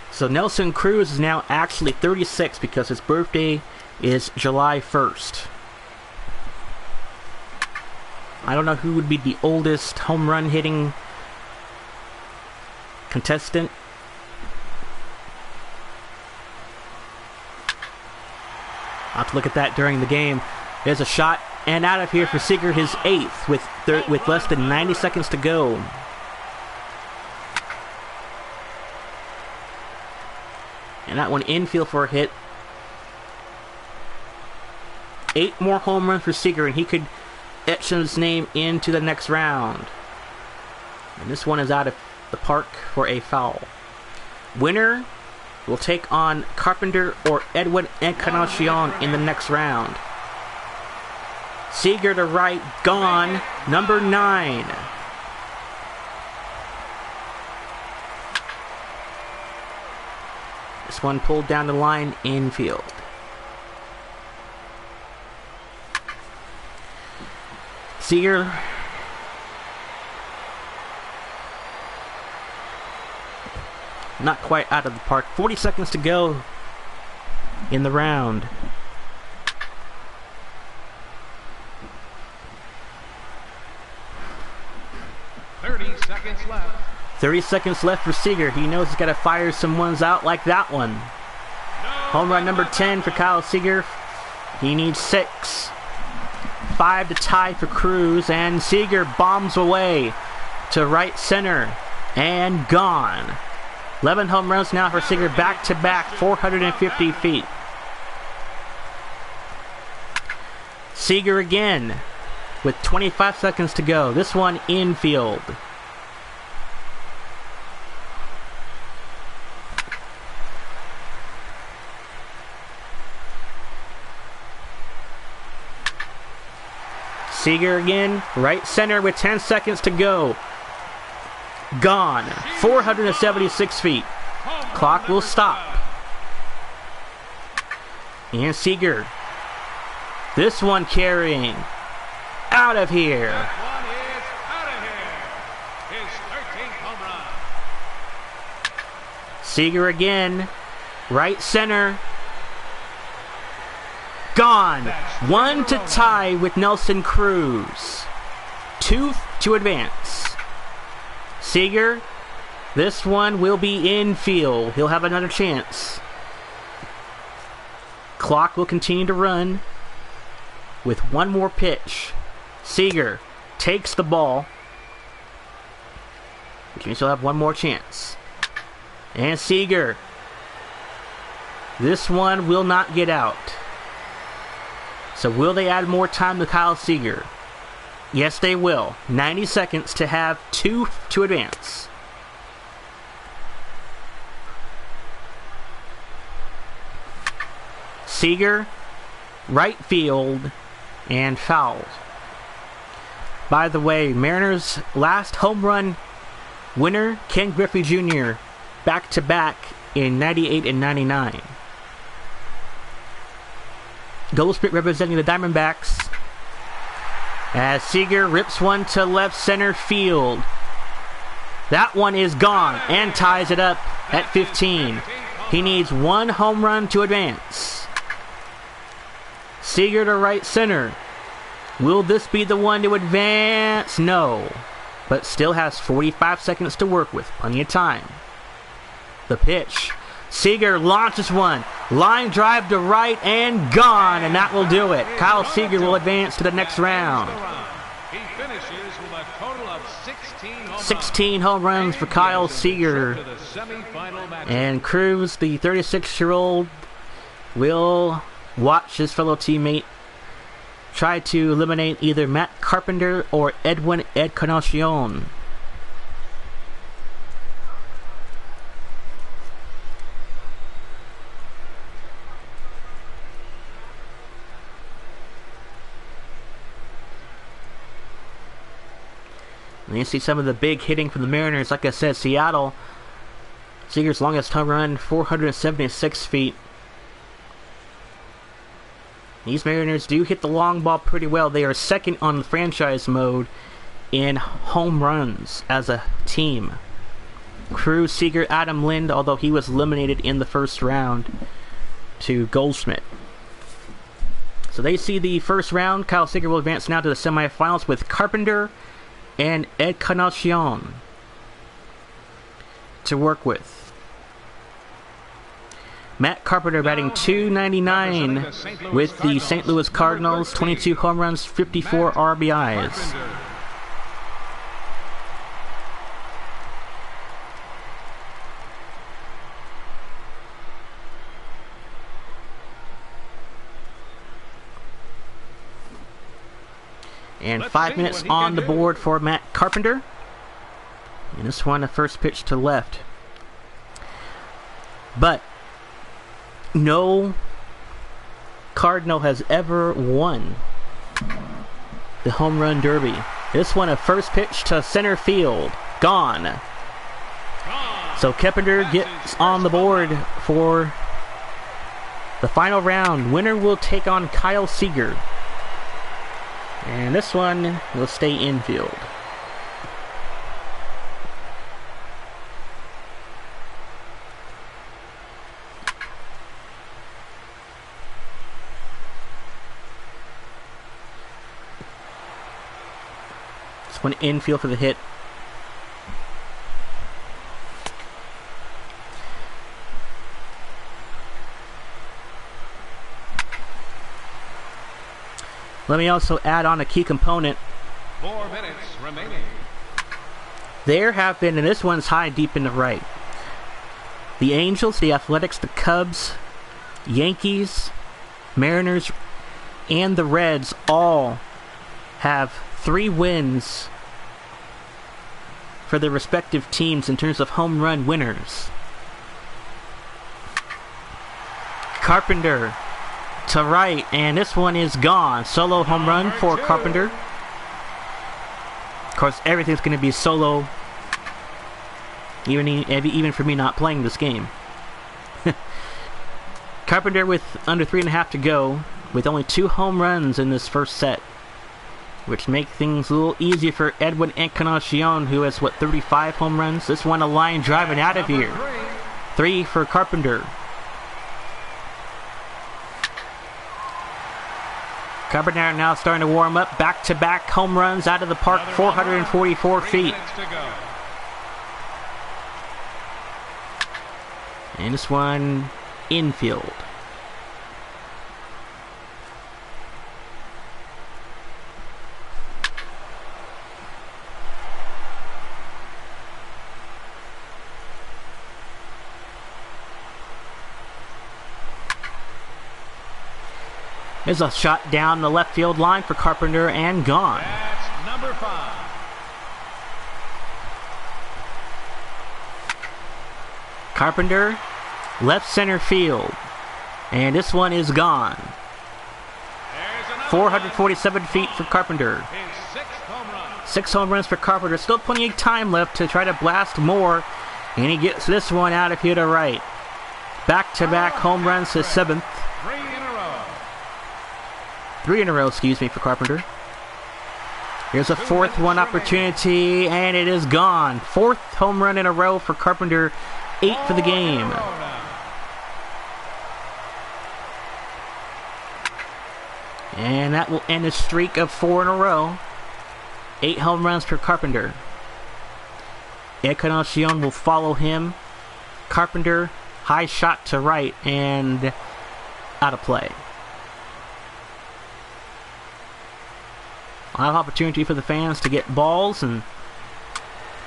So Nelson Cruz is now actually 36 because his birthday is July 1st. I don't know who would be the oldest home run hitting contestant. I'll have to look at that during the game. There's a shot and out of here for Seager, his 8th with less than 90 seconds to go. And that one infield for a hit. 8 more home runs for Seager, and he could etch his name into the next round. And this one is out of the park for a foul. Winner will take on Carpenter or Edwin Encarnacion in the next round. Seager to right, gone. Number 9. This one pulled down the line, infield. Seager. Not quite out of the park. 40 seconds to go in the round. Left. 30 seconds left for Seager. He knows he's got to fire some ones out like that one. Home run number 10 for Kyle Seager. He needs 6. 5 to tie for Cruz, and Seager bombs away to right center and gone. 11 home runs now for Seager, back-to-back, 450 feet. Seager again with 25 seconds to go. This one infield. Seager again, right center with 10 seconds to go. Gone. 476 feet. Clock will stop. And Seager. This one carrying. Out of here. That one is out of here. His 13th home run. Seager again. Right center. Gone. 1 to tie with Nelson Cruz. 2 to advance. Seager, this one will be infield. He'll have another chance. Clock will continue to run with one more pitch. Seager takes the ball, which means he'll have one more chance. And Seager, this one will not get out. So will they add more time to Kyle Seager? Yes, they will. 90 seconds to have 2 to advance. Seager, right field, and fouled. By the way, Mariners' last home run winner, Ken Griffey Jr., back-to-back in 98 and 99. Goldsmidt representing the Diamondbacks. As Seager rips one to left center field. That one is gone and ties it up at 15. He needs 1 home run to advance. Seager to right center. Will this be the one to advance? No. But still has 45 seconds to work with. Plenty of time. The pitch. Seager launches one. Line drive to right and gone, and that will do it. Kyle Seager will advance to the next round. He finishes with a total of 16 home runs for Kyle Seager. And Cruz, the 36-year-old, will watch his fellow teammate try to eliminate either Matt Carpenter or Edwin Encarnacion. And you see some of the big hitting from the Mariners. Like I said, Seattle, Seager's longest home run, 476 feet. These Mariners do hit the long ball pretty well. They are second on the franchise mode in home runs as a team. Cruz, Seager, Adam Lind, although he was eliminated in the first round to Goldsmidt. So they see the first round. Kyle Seager will advance now to the semifinals with Carpenter and Encarnacion to work with. Matt Carpenter batting .299 with the St. Louis Cardinals, 22 home runs, 54 RBIs. And 5 minutes on the board for Matt Carpenter. And this one, the first pitch to left. But no Cardinal has ever won the home run derby. This one, a first pitch to center field. Gone. So Carpenter gets on the board for the final round. Winner will take on Kyle Seager. And this one will stay infield. This one infield for the hit. Let me also add on a key component. 4 minutes remaining. There have been, and this one's high deep in the right, the Angels, the Athletics, the Cubs, Yankees, Mariners, and the Reds all have 3 wins for their respective teams in terms of home run winners. Carpenter to right, and this one is gone. Solo home run for Carpenter. Of course, everything's going to be solo, even for me not playing this game. Carpenter with under 3.5 to go, with only 2 home runs in this first set, which make things a little easier for Edwin Encarnacion, who has, 35 home runs? This one, a line driving out of here. 3 for Carpenter. Carpenter now starting to warm up. Back-to-back home runs out of the park, 444 feet. And this one, infield. There's a shot down the left field line for Carpenter and gone. That's number 5. Carpenter, left center field. And this one is gone. 447 feet for Carpenter. His 6th home run. 6 home runs for Carpenter. Still plenty of time left to try to blast more. And he gets this one out of here to right. Back-to-back home runs, his 7th. 3 in a row, excuse me, for Carpenter. Here's a 4th one opportunity, and it is gone. 4th home run in a row for Carpenter, 8 for the game. And that will end a streak of 4 in a row. 8 home runs for Carpenter. Encarnacion will follow him. Carpenter, high shot to right, and out of play. A lot of opportunity for the fans to get balls, and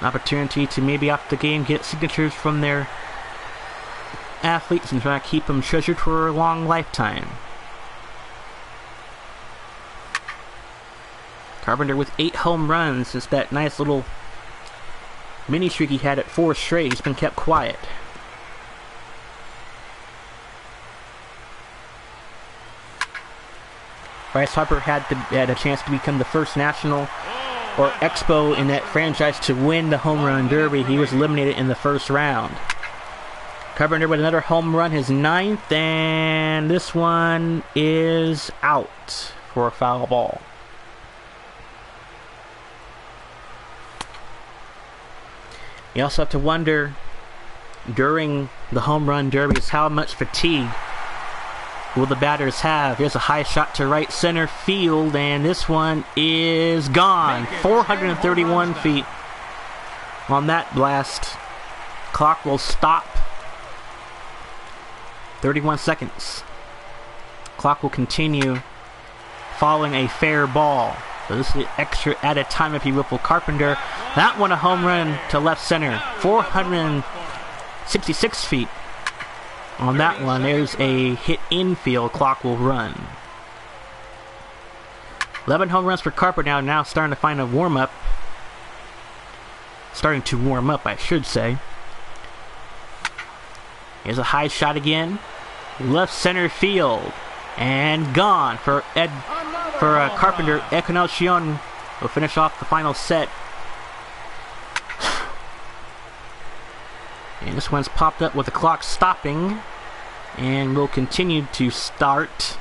an opportunity to maybe after the game get signatures from their athletes and try to keep them treasured for a long lifetime. Carpenter with 8 home runs. It's that nice little mini streak he had at 4 straight. He's been kept quiet. Bryce Harper had a chance to become the first national or expo in that franchise to win the home run derby. He was eliminated in the first round. Carpenter with another home run, his 9th, and this one is out for a foul ball. You also have to wonder during the home run derbies how much fatigue will the batters have. Here's a high shot to right center field, and this one is gone. 431 feet on that blast. Clock will stop. 31 seconds. Clock will continue following a fair ball. So this is the extra added time, if you will, for Carpenter. That one a home run to left center. 466 feet. On that one, there's a hit infield. Clock will run. 11 home runs for Carpenter now starting to find a warm-up. Starting to warm up, I should say. Here's a high shot again. Left center field. And gone for for Carpenter. Encarnacion will finish off the final set. And this one's popped up with the clock stopping. And will continue to start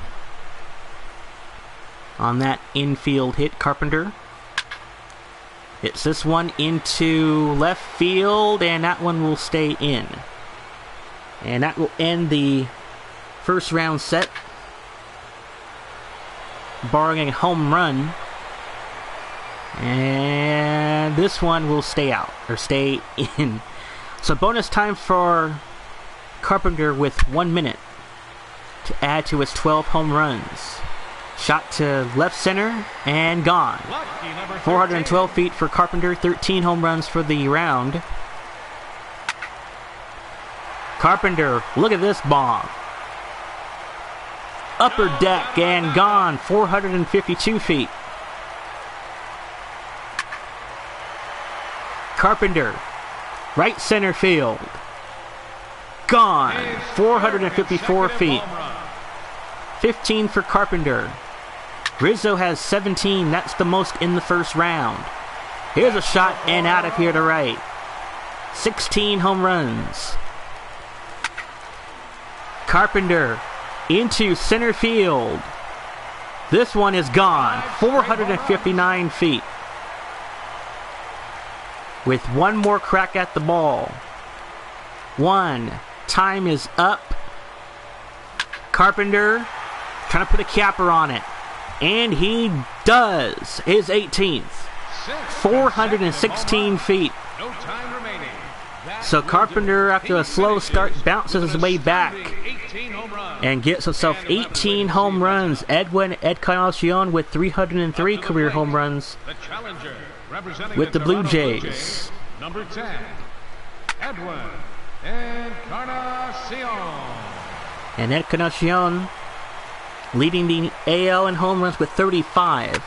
on that infield hit. Carpenter hits this one into left field, and that one will stay in. And that will end the first round set, barring a home run. And this one will stay out, or stay in. So bonus time for Carpenter with 1 minute to add to his 12 home runs. Shot to left center and gone. 412 feet for Carpenter, 13 home runs for the round. Carpenter, look at this bomb. Upper deck and gone, 452 feet. Carpenter, right center field. Gone, 454 feet. 15 for Carpenter. Rizzo has 17. That's the most in the first round. Here's a shot and out of here to right. 16 home runs. Carpenter into center field. This one is gone. 459 feet. With one more crack at the ball. One. Time is up. Carpenter trying to put a capper on it. And he does. His 18th. 416 feet. So Carpenter, after a slow start, bounces his way back and gets himself 18 home runs. Edwin Encarnacion with 303 career home runs with the Blue Jays. Number 10, Edwin Encarnacion. And Encarnacion leading the AL in home runs with 35.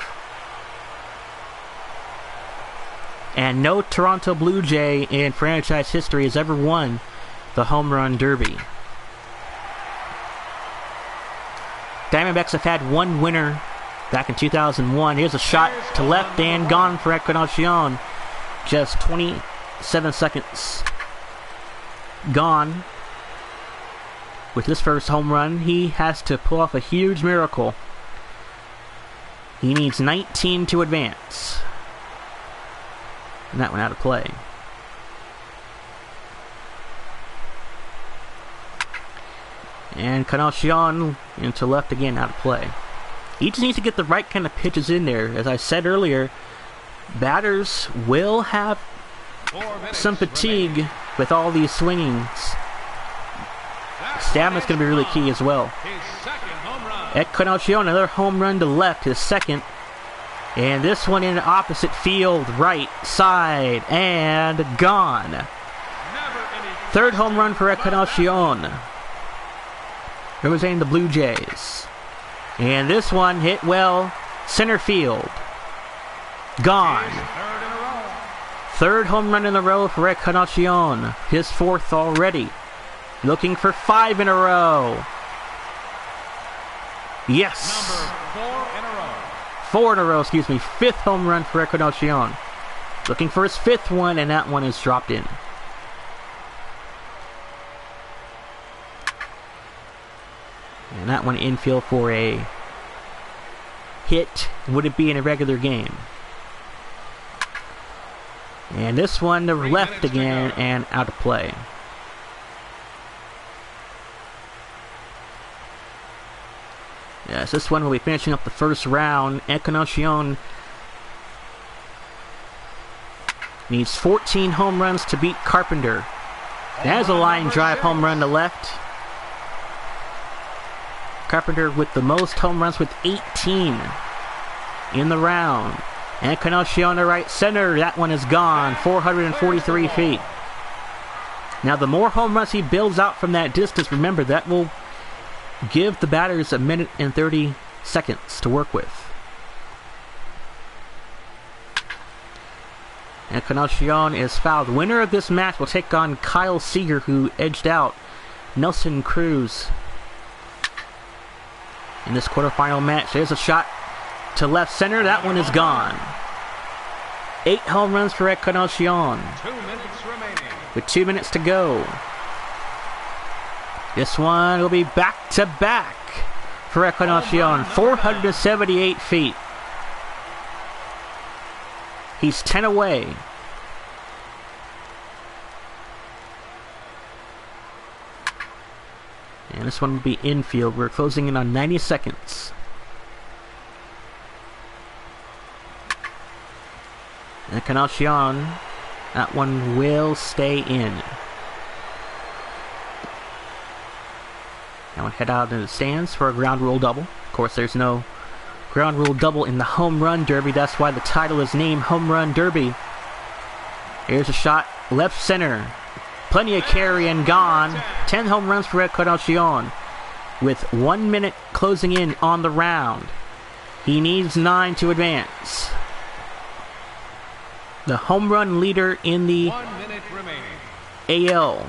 And no Toronto Blue Jay in franchise history has ever won the Home Run Derby. Diamondbacks have had one winner back in 2001. Here's a shot to left and gone for Encarnacion. Just 27 seconds gone. With his first home run, he has to pull off a huge miracle. He needs 19 to advance. And that went out of play. And Encarnacion into left again, out of play. He just needs to get the right kind of pitches in there. As I said earlier, batters will have some fatigue with all these swingings. Stamina's going to be really key as well. Encarnacion, another home run to left, his second. And this one in the opposite field, right side, and gone. Third home run for Encarnacion, representing the Blue Jays. And this one hit well, center field. Gone. Third home run in a row for Encarnacion, his fourth already. Looking for 5 in a row. Yes. Four in a row, excuse me. Fifth home run for Encarnacion. Looking for his 5th one, and that one is dropped in. And that one infield for a hit. Would it be in a regular game? And this one to left again and out of play. Yes, this one will be finishing up the first round. Encarnacion needs 14 home runs to beat Carpenter. That is a line drive home run to left. Carpenter with the most home runs with 18 in the round. Encarnacion to right center. That one is gone. 443 feet. Now the more home runs he builds out from that distance, remember that will give the batters a minute and 30 seconds to work with. Encarnacion is fouled. The winner of this match will take on Kyle Seager, who edged out Nelson Cruz in this quarterfinal match. There's a shot to left center. That one is gone. 8 home runs for Encarnacion. 2 minutes remaining. With 2 minutes to go. This one will be back-to-back for Encarnacion. 478 feet. He's 10 away. And this one will be infield. We're closing in on 90 seconds. Encarnacion, that one will stay in. Now we'll head out into the stands for a ground rule double. Of course, there's no ground rule double in the home run derby. That's why the title is named Home Run Derby. Here's a shot, left center. Plenty of carry and gone. 10 home runs for Encarnacion with 1 minute closing in on the round. He needs 9 to advance. The home run leader in the 1 minute remaining. AL.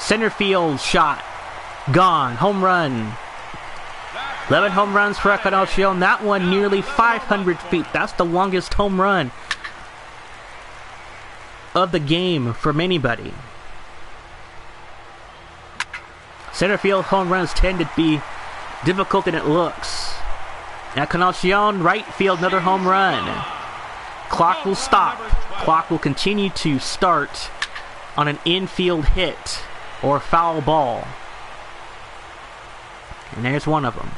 Center field shot. Gone. Home run. 11 home runs for Encarnacion. That one nearly 500 feet. That's the longest home run of the game from anybody. Center field home runs tend to be difficult than it looks. Encarnacion, right field, another home run. Clock will stop. Clock will continue to start on an infield hit or foul ball. And there's one of them.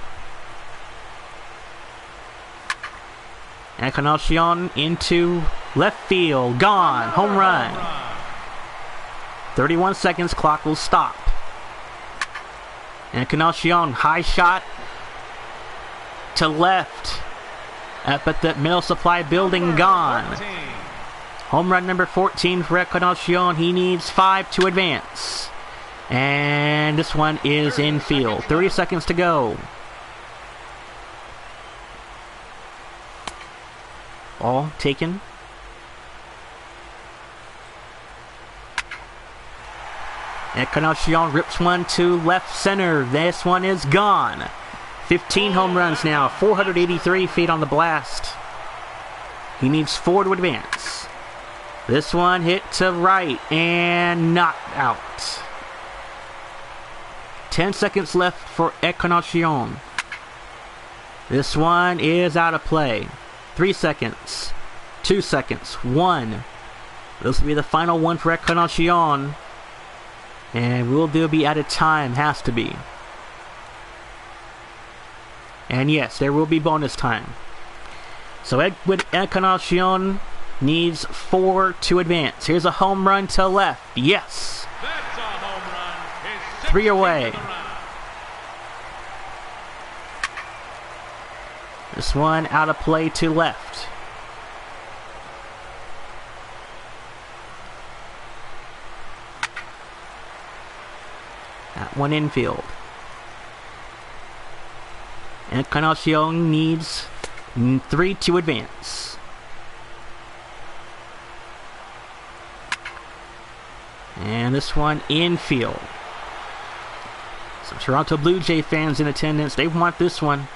Encarnacion into left field. Gone. Home run. 31 seconds. Clock will stop. Encarnacion. High shot to left. Up at the middle supply building. Gone. Home run number 14 for Encarnacion. He needs 5 to advance. And this one is infield. 30 seconds to go. All taken. Encarnacion rips one to left center. This one is gone. 15 home runs now. 483 feet on the blast. He needs 4 to advance. This one hit to right and knocked out. 10 seconds left for Encarnacion. This one is out of play. 3 seconds. 2 seconds. 1. This will be the final one for Encarnacion. And will there be out of time? Has to be. And yes, there will be bonus time. So Edwin Encarnacion needs 4 to advance. Here's a home run to left. Yes. That's a home run. 3 away. This one out of play to left. That one infield. Encarnacion needs 3 to advance. And this one infield. Some Toronto Blue Jay fans in attendance. They want this one.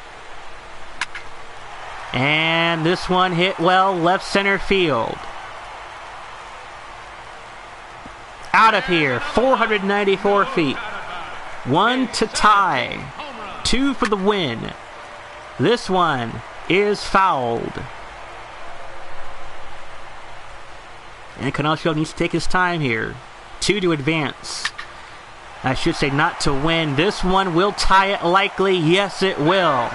And this one hit well, left center field. Out of here, 494 feet. 1 to tie. 2 for the win. This one is fouled. Encarnacion needs to take his time here. 2 to advance. I should say not to win. This one will tie it likely. Yes, it will.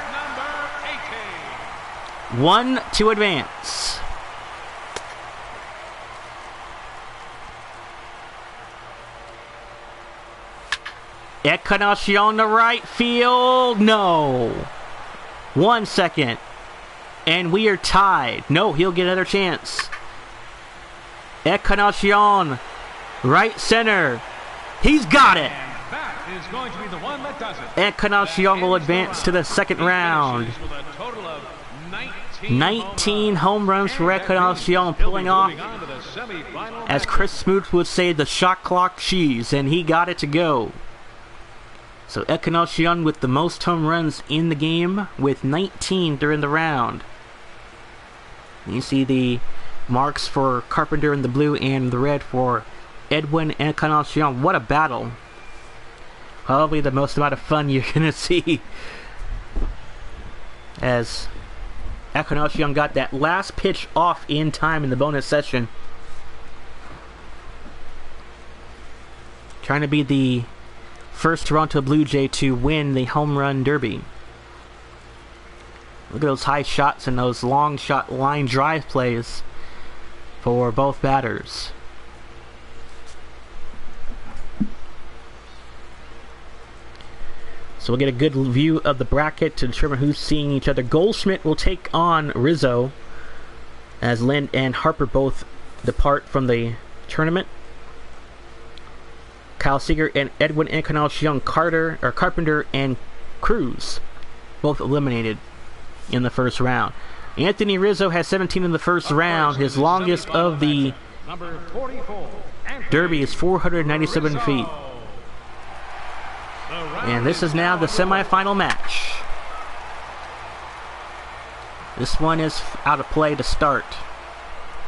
1 to advance. Encarnacion to right field. No. 1 second. And we are tied. No, he'll get another chance. Encarnacion. Right center. He's got it. That is going to be the one that does it. Encarnacion will advance to the second round. 19 home runs for Encarnacion, pulling off, as Chris Smoot would say, the shot clock cheese, and he got it to go. So Encarnacion with the most home runs in the game with 19 during the round. You see the marks for Carpenter in the blue and the red for Edwin and Encarnacion. What a battle. Probably the most amount of fun you're going to see. As Encarnacion got that last pitch off in time in the bonus session. Trying to be the first Toronto Blue Jay to win the home run derby. Look at those high shots and those long shot line drive plays for both batters. So we'll get a good view of the bracket to determine who's seeing each other. Goldsmidt will take on Rizzo as Lynn and Harper both depart from the tournament. Kyle Seager and Edwin Encarnacion, Carpenter and Cruz both eliminated in the first round. Anthony Rizzo has 17 in the first round. His longest of the derby is 497 feet. And this is now the semifinal match. This one is out of play to start.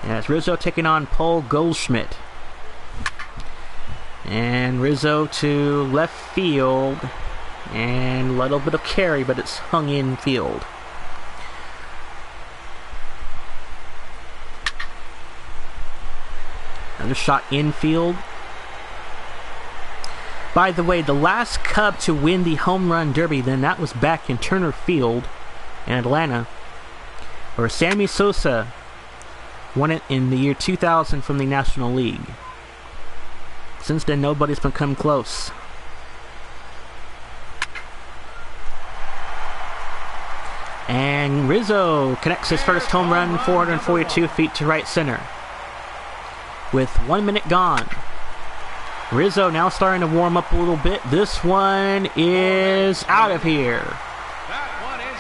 As Rizzo taking on Paul Goldsmidt. And Rizzo to left field. And a little bit of carry, but it's hung in field. Another shot infield. By the way, the last Cub to win the home run derby, then that was back in Turner Field in Atlanta, where Sammy Sosa won it in the year 2000 from the National League. Since then, nobody's been come close. And Rizzo connects his first home run, 442 feet to right center. With 1 minute gone. Rizzo now starting to warm up a little bit. This one is out of here.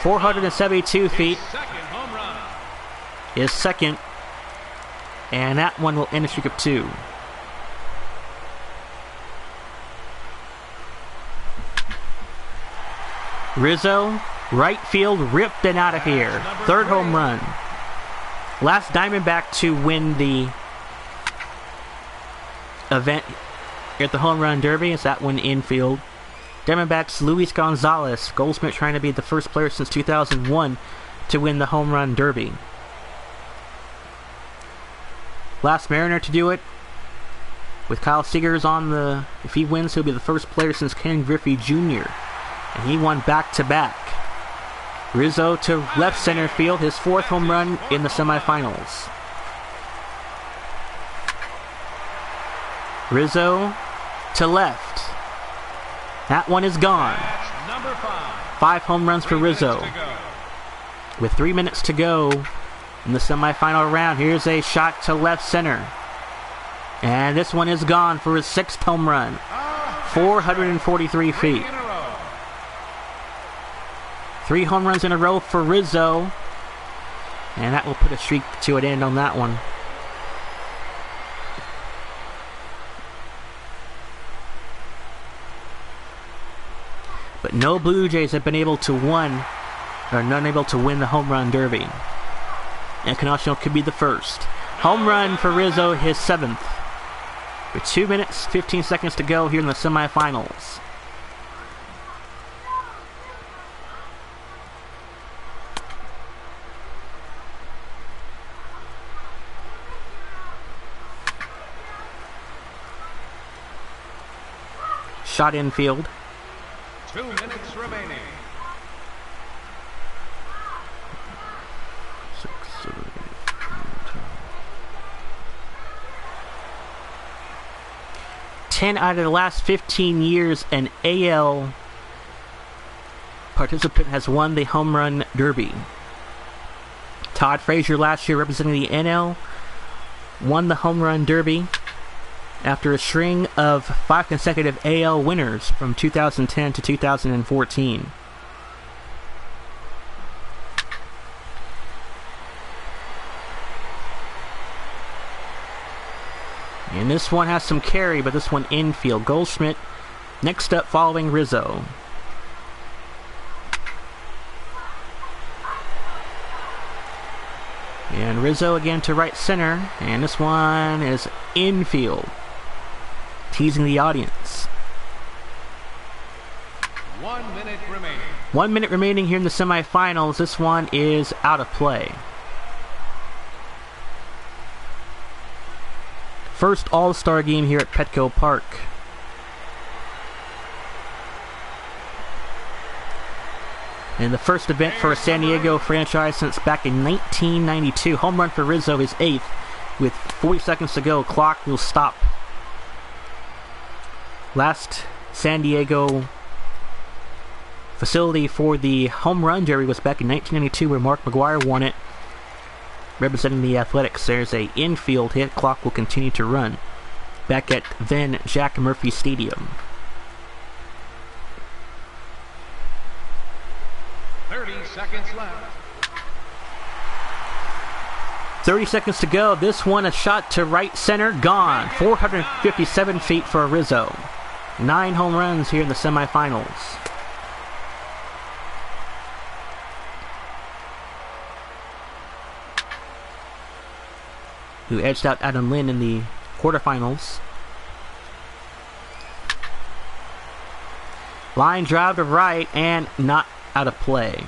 472 feet. Is second. And that one will end a streak of 2. Rizzo, right field, ripped and out of here. Third home run. Last Diamondback to win the event at the home run derby is that one infield. Diamondbacks Luis Gonzalez. Goldsmidt trying to be the first player since 2001 to win the home run derby. Last Mariner to do it. With Kyle Seager's on the... If he wins, he'll be the first player since Ken Griffey Jr. And he won back-to-back. Rizzo to left center field. His fourth home run in the semifinals. Rizzo to left. That one is gone. 5 home runs for Rizzo. With 3 minutes to go in the semifinal round, here's a shot to left center. And this one is gone for his 6th home run. 443 feet. 3 home runs in a row for Rizzo. And that will put a streak to an end on that one. But no Blue Jays have been able to win the home run derby. Encarnacion could be the first. Home run for Rizzo, his 7th. With 2 minutes, 15 seconds to go here in the semifinals. Shot infield. 2 minutes remaining. 6, 7, 8, 10 out of the last 15 years, an AL participant has won the home run derby. Todd Frazier last year representing the NL won the home run derby after a string of 5 consecutive AL winners from 2010 to 2014. And this one has some carry, but this one infield. Goldsmidt Next up, following Rizzo. And Rizzo again to right center, and this one is infield, teasing the audience. 1 minute remaining. 1 minute remaining here in the semifinals. This one is out of play. First All-Star game here at Petco Park. And the first event for a San Diego franchise since back in 1992. Home run for Rizzo, his 8th. With 40 seconds to go, clock will stop. Last San Diego facility for the home run derby was back in 1992, where Mark McGwire won it, representing the Athletics. There's a infield hit. Clock will continue to run. Back at then Jack Murphy Stadium. 30 seconds left. 30 seconds to go. This one a shot to right center. Gone. 457 feet for Rizzo. 9 home runs here in the semifinals. Who edged out Adam Lynn in the quarterfinals. Line drive to right and not out of play.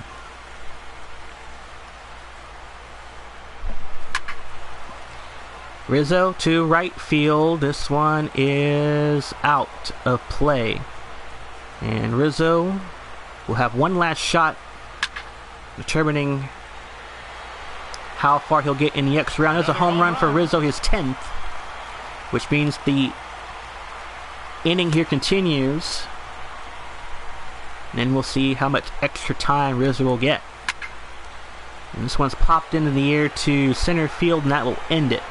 Rizzo to right field. This one is out of play. And Rizzo will have one last shot, determining how far he'll get in the extra round. There's a home run for Rizzo, his 10th, which means the inning here continues. And then we'll see how much extra time Rizzo will get. And this one's popped into the air to center field, and that will end it.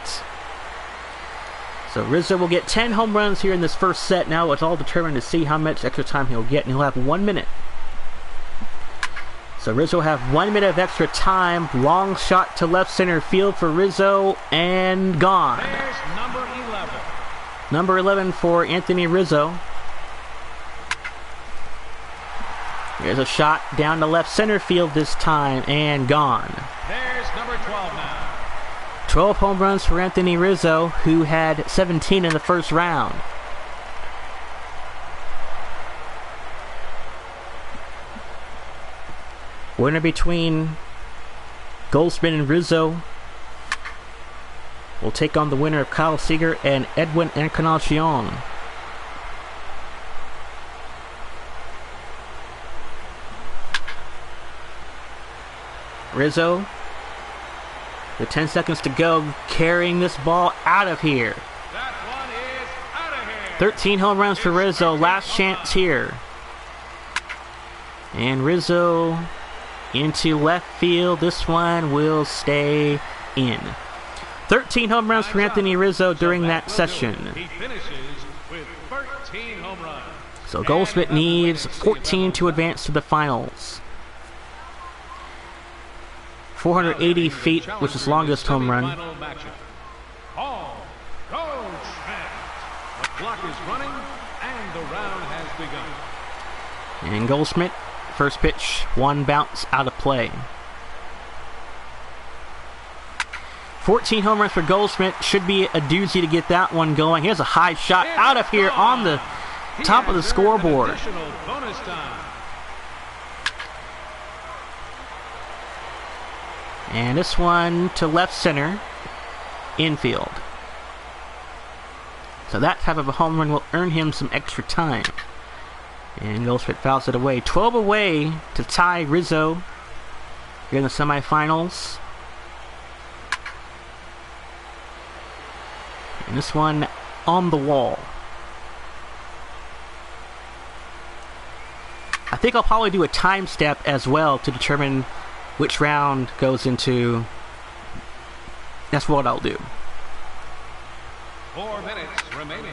So Rizzo will get 10 home runs here in this first set. Now it's all determined to see how much extra time he'll get, and he'll have 1 minute. So Rizzo will have 1 minute of extra time. Long shot to left center field for Rizzo, and gone. There's number 11. Number 11 for Anthony Rizzo. There's a shot down to left center field this time, and gone. There's number 12 now. 12 home runs for Anthony Rizzo, who had 17 in the first round. Winner between Goldsmidt and Rizzo will take on the winner of Kyle Seager and Edwin Encarnacion. Rizzo, with 10 seconds to go, carrying this ball out of here. That one is out of here. 13 home runs for Rizzo, last chance here. And Rizzo into left field. This one will stay in. 13 home runs for Anthony Rizzo during that session. He finishes with 13 home runs. So Goldsmidt needs 14 to advance to the finals. 480 feet, which is longest home run. Paul Goldschmidt. The clock is running and the round has begun. And Goldsmidt, first pitch, one bounce out of play. 14 home runs for Goldsmidt. Should be a doozy to get that one going. Here's a high shot out of here on the top of the scoreboard. Bonus time. And this one to left center, infield. So that type of a home run will earn him some extra time. And Goldsmidt fouls it away. 12 away to tie Rizzo here in the semifinals. And this one on the wall. I think I'll probably do a time step as well to determine which round goes into. That's what I'll do. 4 minutes remaining.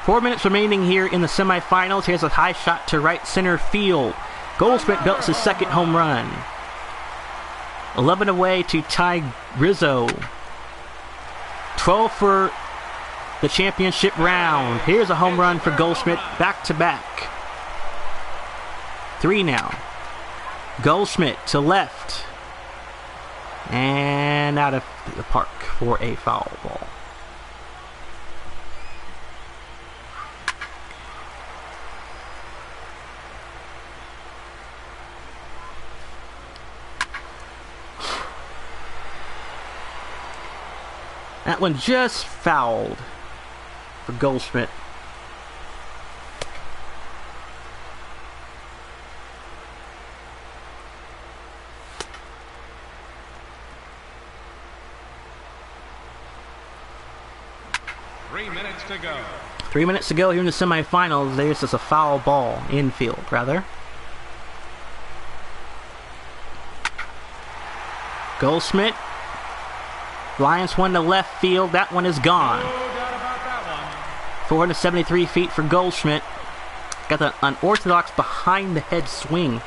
4 minutes remaining here in the semifinals. Here's a high shot to right center field. Goldsmidt belts his second home run. 11 away to tie Rizzo. 12 for the championship round. Here's a home run for Goldsmidt, back-to-back. 3 now. Goldsmidt to left. And out of the park for a foul ball. That one just fouled for Goldsmidt. To go. 3 minutes to go here in the semifinals. There's just a foul ball, infield rather. Goldsmidt. Lions one to left field. That one is gone. No doubt about that one. 473 feet for Goldsmidt. Got the unorthodox behind the head swing.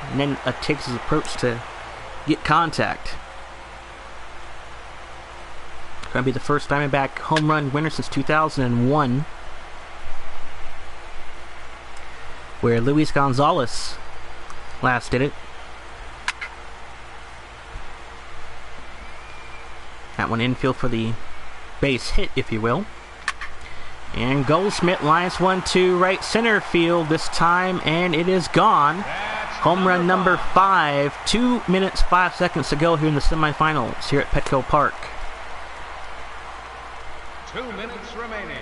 And then takes his approach to get contact. Going to be the first Diamondback home run winner since 2001, where Luis Gonzalez last did it. That one infield for the base hit, if you will. And Goldsmidt lines 1-2 right center field this time, and it is gone. Home run number 5. 2 minutes 5 seconds to go here in the semifinals here at Petco Park. 2 minutes remaining.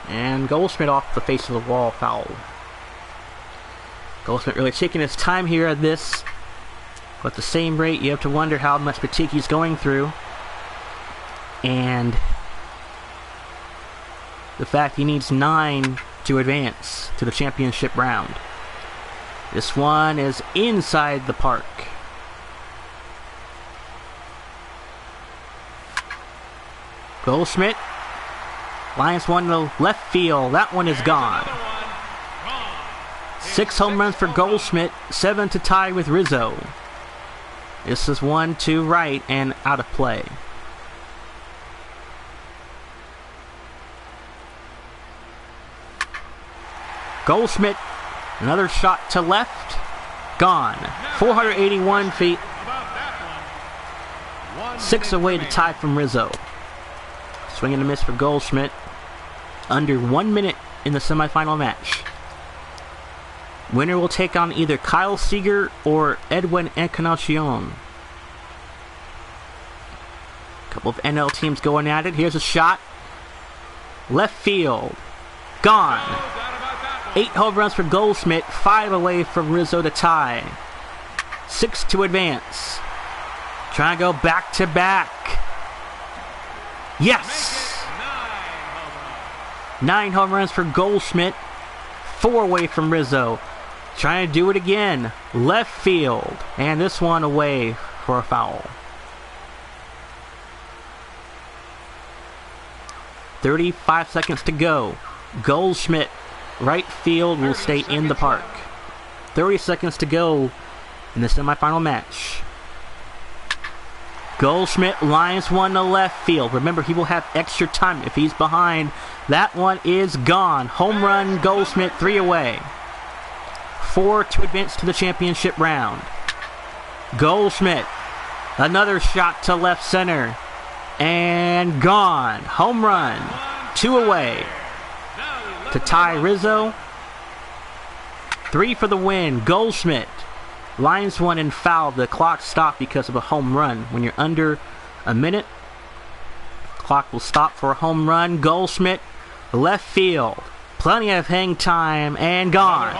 And Goldsmidt off the face of the wall, foul. Goldsmidt really taking his time here at this. But at the same rate, you have to wonder how much fatigue he's going through. And the fact he needs 9 to advance to the championship round. This one is inside the park. Goldsmidt lines one to left field. That one is gone. 6 home runs for Goldsmidt, 7 to tie with Rizzo. This is 1-2 right and out of play. Goldsmidt, another shot to left, gone. 481 feet, 6 away to tie from Rizzo. Swing and a miss for Goldsmidt. Under 1 minute in the semifinal match. Winner will take on either Kyle Seager or Edwin Encarnacion. Couple of NL teams going at it. Here's a shot. Left field. Gone. 8 home runs for Goldsmidt. 5 away from Rizzo to tie. 6 to advance. Trying to go back to back. Yes! 9 home runs for Goldsmidt. 4 away from Rizzo. Trying to do it again. Left field. And this one away for a foul. 35 seconds to go. Goldsmidt, right field, will stay in the park. 30 seconds to go in the semifinal match. Goldsmidt lines one to left field. Remember, he will have extra time if he's behind. That one is gone. Home run, Goldsmidt, 3 away. 4 to advance to the championship round. Goldsmidt, another shot to left center. And gone. Home run, 2 away to tie Rizzo. 3 for the win. Goldsmidt lines one and foul. The clock stopped because of a home run. When you're under a minute, the clock will stop for a home run. Goldsmidt, left field. Plenty of hang time and gone.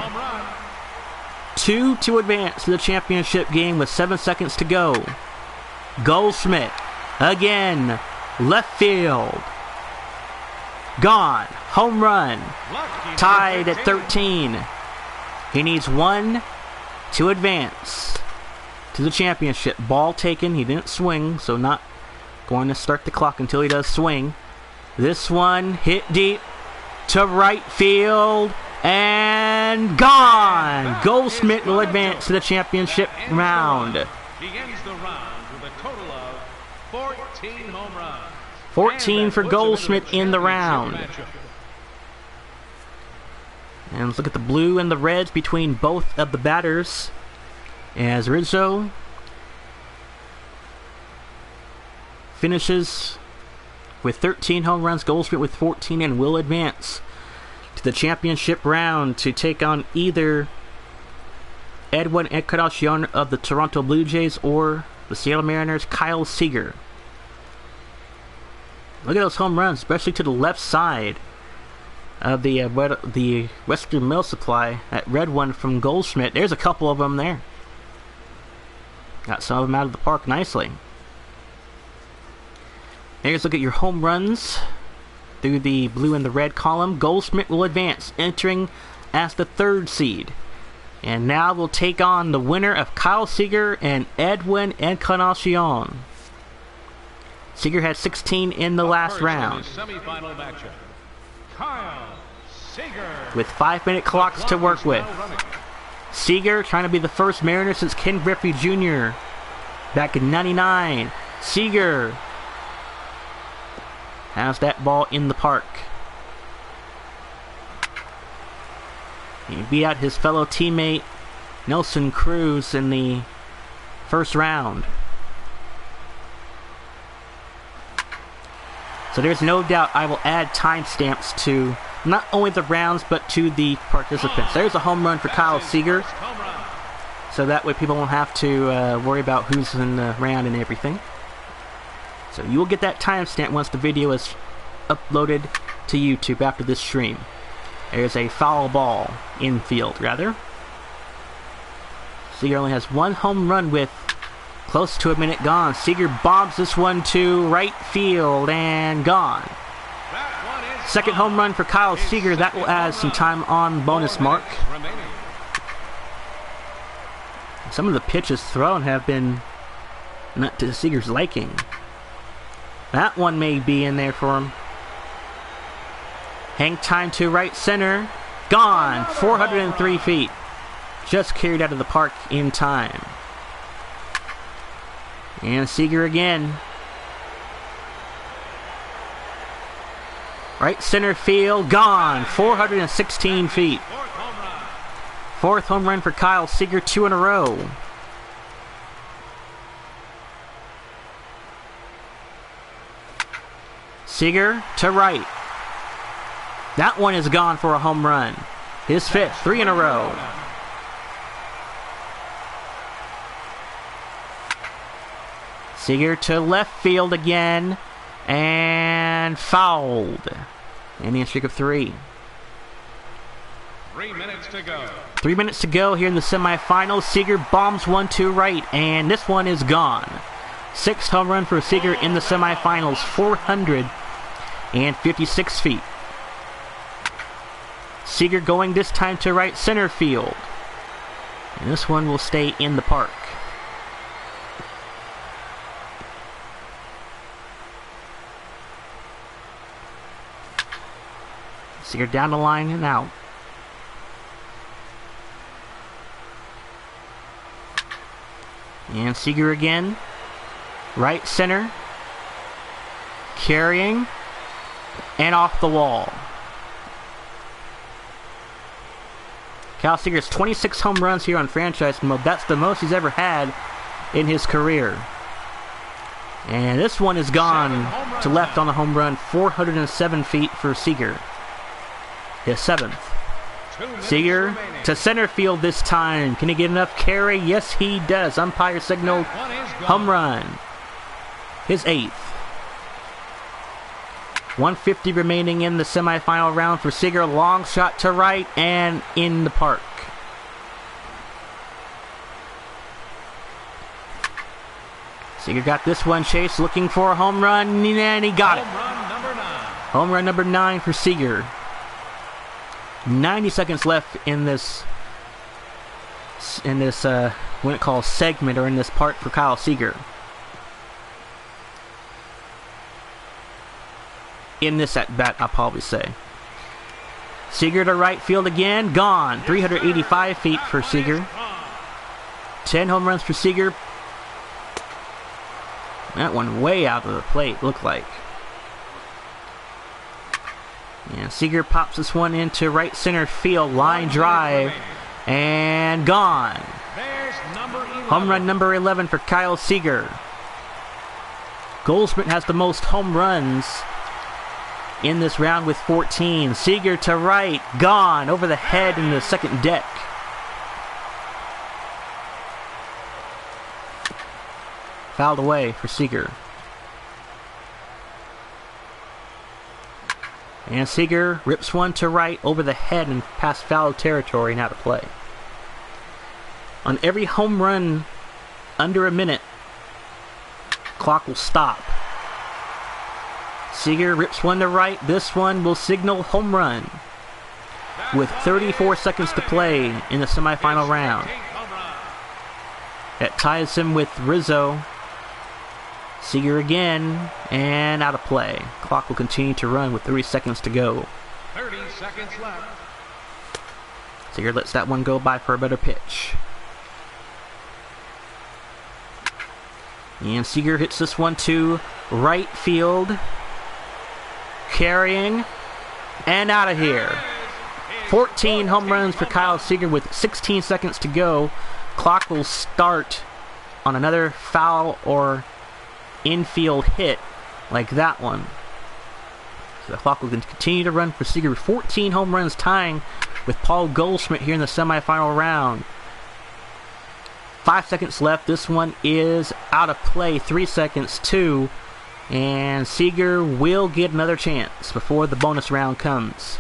2 to advance to the championship game with 7 seconds to go. Goldsmidt, again, left field. Gone. Home run. Tied at 13. He needs 1 to advance to the championship. Ball taken. He didn't swing, so not going to start the clock until he does swing. This one hit deep to right field and gone. Goldsmidt will advance to the championship round. He ends the round with a total of 14 home runs. 14 for Goldsmidt in the round. And let's look at the blue and the reds between both of the batters. As Rizzo finishes with 13 home runs, Goldsmidt with 14, and will advance to the championship round to take on either Edwin Encarnacion of the Toronto Blue Jays or the Seattle Mariners' Kyle Seager. Look at those home runs, especially to the left side of the Western Mill Supply. That red one from Goldsmidt. There's a couple of them there. Got some of them out of the park nicely. Here's a look at your home runs through the blue and the red column. Goldsmidt will advance, entering as the 3rd seed. And now we'll take on the winner of Kyle Seager and Edwin Encarnacion. Seager had 16 in the last round. Semifinal matchup. Kyle Seager. With 5-minute clocks to work with. Seager trying to be the first Mariner since Ken Griffey Jr. back in '99. Seager has that ball in the park. He beat out his fellow teammate Nelson Cruz in the first round. So there's no doubt I will add timestamps to not only the rounds but to the participants. There's a home run for Kyle Seager, so that way people won't have to worry about who's in the round and everything. So you will get that timestamp once the video is uploaded to YouTube after this stream. There's a foul ball, infield rather. Seager only has 1 home run with close to a minute gone. Seager bombs this one to right field and gone. Second home run for Kyle Seager. That will add some time on bonus mark. Some of the pitches thrown have been not to Seager's liking. That one may be in there for him. Hang time to right center. Gone. 403 feet. Just carried out of the park in time. And Seager again. Right center field. Gone. 416 feet. 4th home run for Kyle Seager. 2 in a row. Seager to right. That one is gone for a home run. His 5th, 3 in a row. Seager to left field again. And fouled. Ending a streak of 3. 3 minutes to go. 3 minutes to go here in the semifinals. Seager bombs one to right, and this one is gone. 6th home run for Seager in the semifinals. 456 feet. Seager going this time to right center field. And this one will stay in the park. Seager down the line and out. And Seager again. Right center. Carrying. And off the wall. Kyle Seager's 26 home runs here on franchise mode. That's the most he's ever had in his career. And this one is gone to left on the home run. 407 feet for Seager. His 7th. Seager to center field this time. Can he get enough carry? Yes, he does. Umpire signaled home run. His 8th. 150 remaining in the semifinal round for Seager. Long shot to right and in the park. Seager got this one, Chase, looking for a home run, and he got it. Home run number 9 for Seager. 90 seconds left in this what it calls segment, or in this part for Kyle Seager. In this at bat, I'll probably say. Seager to right field again, gone. 385 feet for Seager. 10 home runs for Seager. That one way out of the plate, looked like. And Seager pops this one into right center field. Line drive. And gone. Home run number 11 for Kyle Seager. Goldsmidt has the most home runs in this round with 14. Seager to right. Gone. Over the head in the second deck. Fouled away for Seager. And Seager rips one to right over the head and past foul territory and out of play. On every home run under a minute, clock will stop. Seager rips one to right. This one will signal home run with 34 seconds to play in the semifinal round. That ties him with Rizzo. Seager again, and out of play. Clock will continue to run with 3 seconds to go. 30 seconds left. Seager lets that one go by for a better pitch. And Seager hits this one to right field. Carrying, and out of here. 14 home runs for Kyle Seager with 16 seconds to go. Clock will start on another foul or infield hit like that one. So the clock will continue to run for Seager with 14 home runs, tying with Paul Goldschmidt here in the semifinal round. 5 seconds left. This one is out of play. 3 seconds too. And Seager will get another chance before the bonus round comes.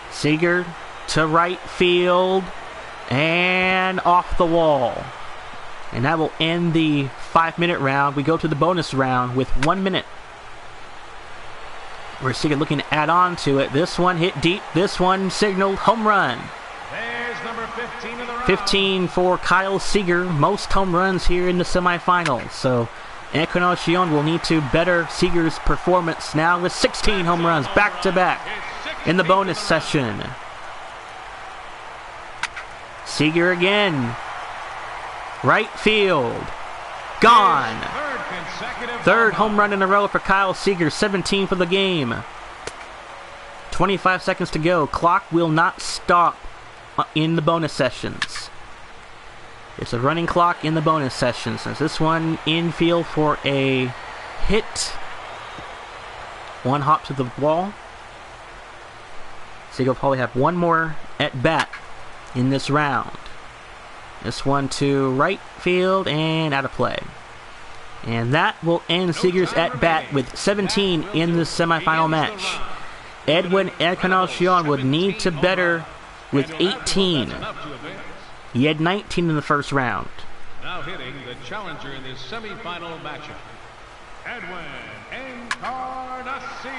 Seager to right field and off the wall. And that will end the 5-minute round. We go to the bonus round with 1 minute. We're Seager looking to add on to it. This one hit deep. This one signaled home run. There's number 15 in the round. 15 for Kyle Seager. Most home runs here in the semifinals. So Encarnacion will need to better Seager's performance now with 16 home runs back-to-back in the bonus session. Seager again. Right field. Gone. Third home run in a row for Kyle Seager. 17 for the game. 25 seconds to go. Clock will not stop in the bonus sessions. It's a running clock in the bonus sessions. As this one infield for a hit. One hop to the wall. Seager will probably have one more at bat in this round. This one to right field and out of play. And that will end Seager's at-bat with 17 in the semifinal match. Edwin Encarnacion would need to better with 18. He had 19 in the first round. Now hitting the challenger in this semifinal matchup, Edwin Encarnacion.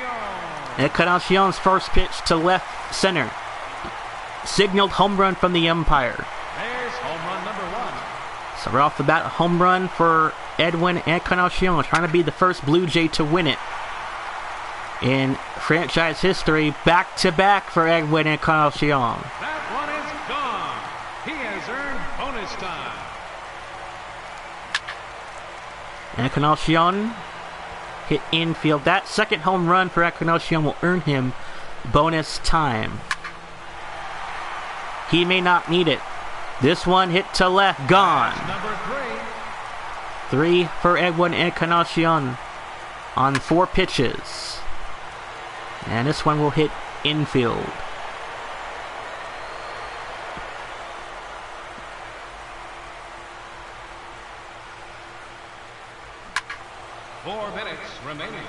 Encarnacion's first pitch to left center. Signaled home run from the umpire. There's home run number 1. So right off the bat, a home run for Edwin Encarnacion, trying to be the first Blue Jay to win it in franchise history. Back-to-back for Edwin Encarnacion. That one is gone. He has earned bonus time. Encarnacion hit infield. That second home run for Encarnacion will earn him bonus time. He may not need it. This one hit to left. Gone. Number 3 for Edwin Encarnacion on 4 pitches. And this one will hit infield. Four minutes remaining.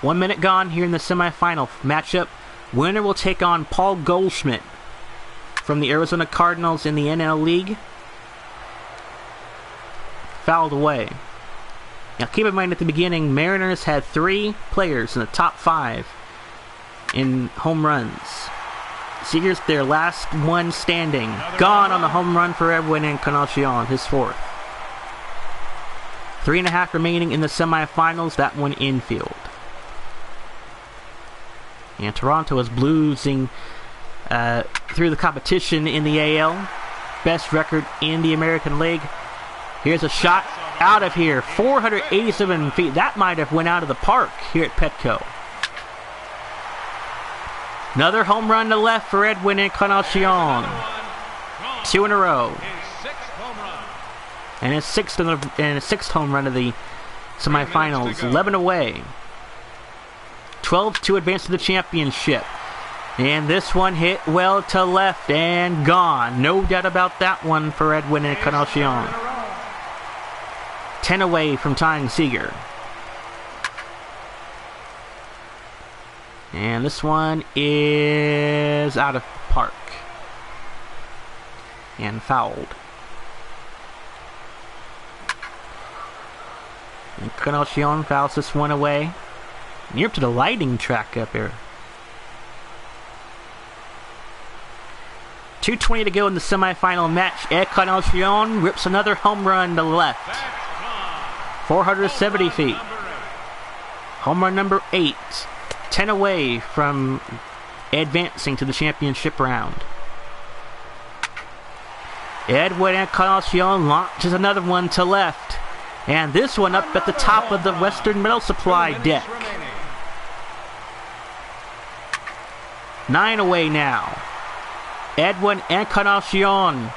1 minute gone here in the semifinal matchup. Winner will take on Paul Goldschmidt from the Arizona Cardinals in the NL League. Fouled away. Now keep in mind at the beginning, Mariners had 3 players in the top 5 in home runs. Seager's their last one standing. Gone on the home run for Edwin Encarnacion, his 4th. 3.5 remaining in the semifinals, that one infield. And Toronto is losing through the competition in the AL. Best record in the American League. Here's a shot out of here. 487 feet. That might have went out of the park here at Petco. Another home run to left for Edwin Encarnacion. 2 in a row. And his sixth home run of the semifinals. 11 away. 12 to advance to the championship. And this one hit well to left and gone. No doubt about that one for Edwin Encarnacion. 10 away from tying Seager. And this one is out of park. And fouled. Encarnacion fouls this one away. Near up to the lighting track up here. 2:20 to go in the semifinal match. Encarnacion rips another home run to left. 470 feet. Home run number 8. 10 away from advancing to the championship round. Edwin Encarnacion launches another one to left. And this one up at the top of the Western Metal Supply deck. 9 away now. Edwin Encarnacion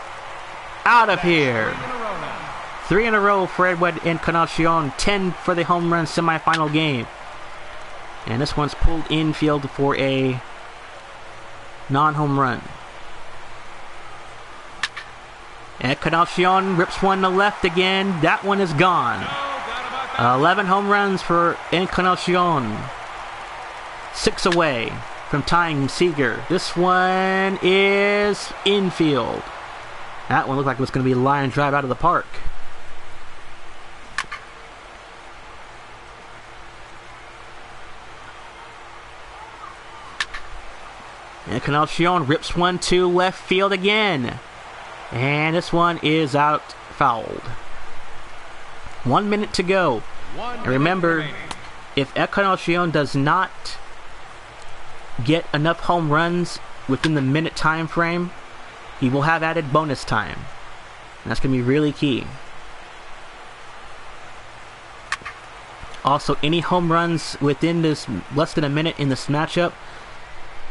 out of here. 3 in a row for Edwin Encarnacion. 10 for the home run semifinal game. And this one's pulled infield for a non-home run. Encarnacion rips one to left again. That one is gone. 11 home runs for Encarnacion. 6 away from tying Seager. This one is infield. That one looked like it was going to be a line drive out of the park. Encarnacion rips one to left field again. And this one is out, fouled. 1 minute to go. And remember, if Encarnacion does not get enough home runs within the minute time frame, he will have added bonus time. And that's going to be really key. Also, any home runs within this less than a minute in this matchup,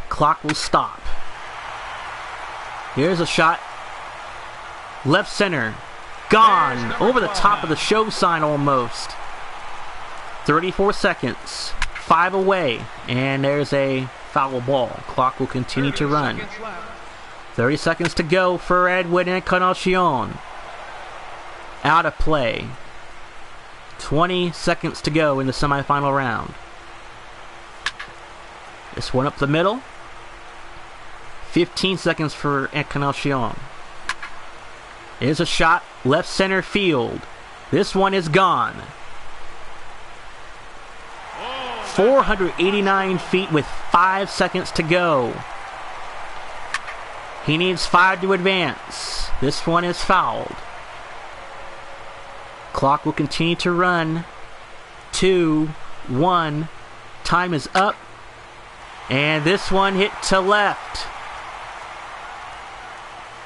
clock will stop. Here's a shot. Left center. Gone. Over the top of the show sign almost. 34 seconds. 5 away. And there's a foul ball. Clock will continue to run. 30 seconds to go for Edwin Encarnacion. Out of play. 20 seconds to go in the semifinal round. This one up the middle. 15 seconds for Encarnacion. Here's a shot, left center field. This one is gone. 489 feet with 5 seconds to go. He needs 5 to advance. This one is fouled. Clock will continue to run. 2, 1. Time is up. And this one hit to left.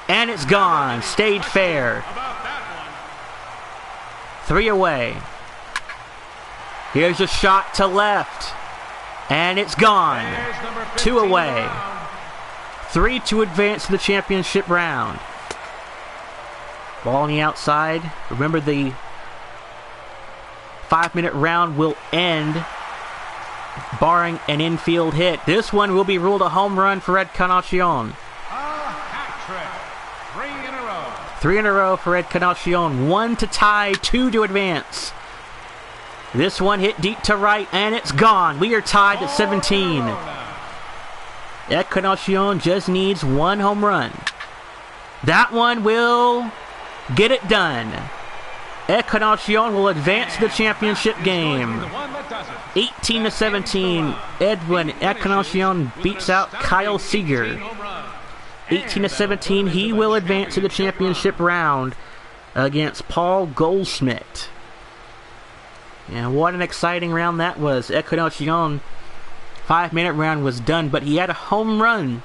And it's gone. Stayed fair. 3 away. Here's a shot to left. And it's gone. 2 away. 3 to advance to the championship round. Ball on the outside. Remember, the 5-minute round will end barring an infield hit. This one will be ruled a home run for Encarnacion. 3 in a row for Encarnacion. 1 to tie, 2 to advance. This one hit deep to right, and it's gone. We are tied at 17. Encarnacion just needs 1 home run. That one will get it done. Encarnacion will advance to the championship game. 18 to 17. Edwin Encarnacion beats out Kyle Seager. 18 to 17, he will advance to the championship round against Paul Goldsmidt. And what an exciting round that was. Encarnacion 5-minute round was done, but he had a home run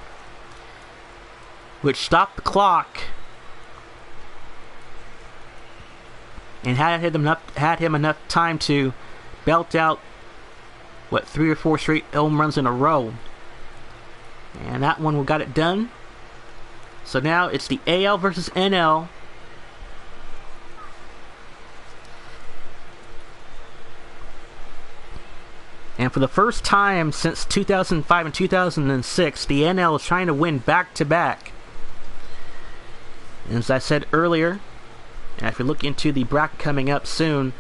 which stopped the clock. and had him enough time to belt out 3 or 4 straight home runs in a row. And that one got it done. So now it's the AL versus NL. And for the first time since 2005 and 2006, the NL is trying to win back-to-back. And as I said earlier, and if you look into the bracket coming up soon,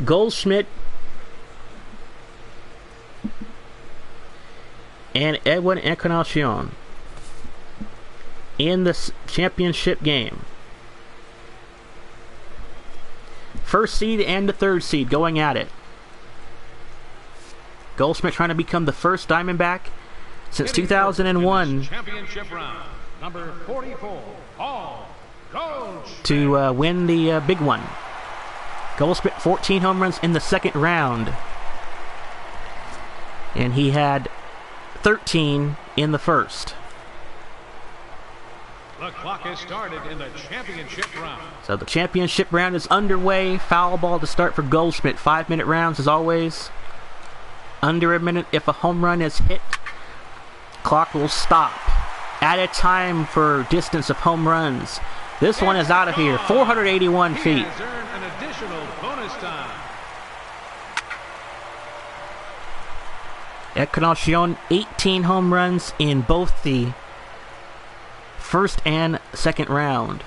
Goldsmidt and Edwin Encarnacion in the championship game. First seed and the third seed going at it. Goldsmidt trying to become the first Diamondback since 2001 championship round, number 44, to win the big one. Goldsmidt 14 home runs in the second round, and he had 13 in the first. The clock has started in the championship round. So the championship round is underway. Foul ball to start for Goldsmidt. 5-minute rounds as always. Under a minute if a home run is hit, clock will stop. Added time for distance of home runs. This one is out of here. 481 feet. He has earned an additional bonus time. Encarnacion 18 home runs in both the first and second round.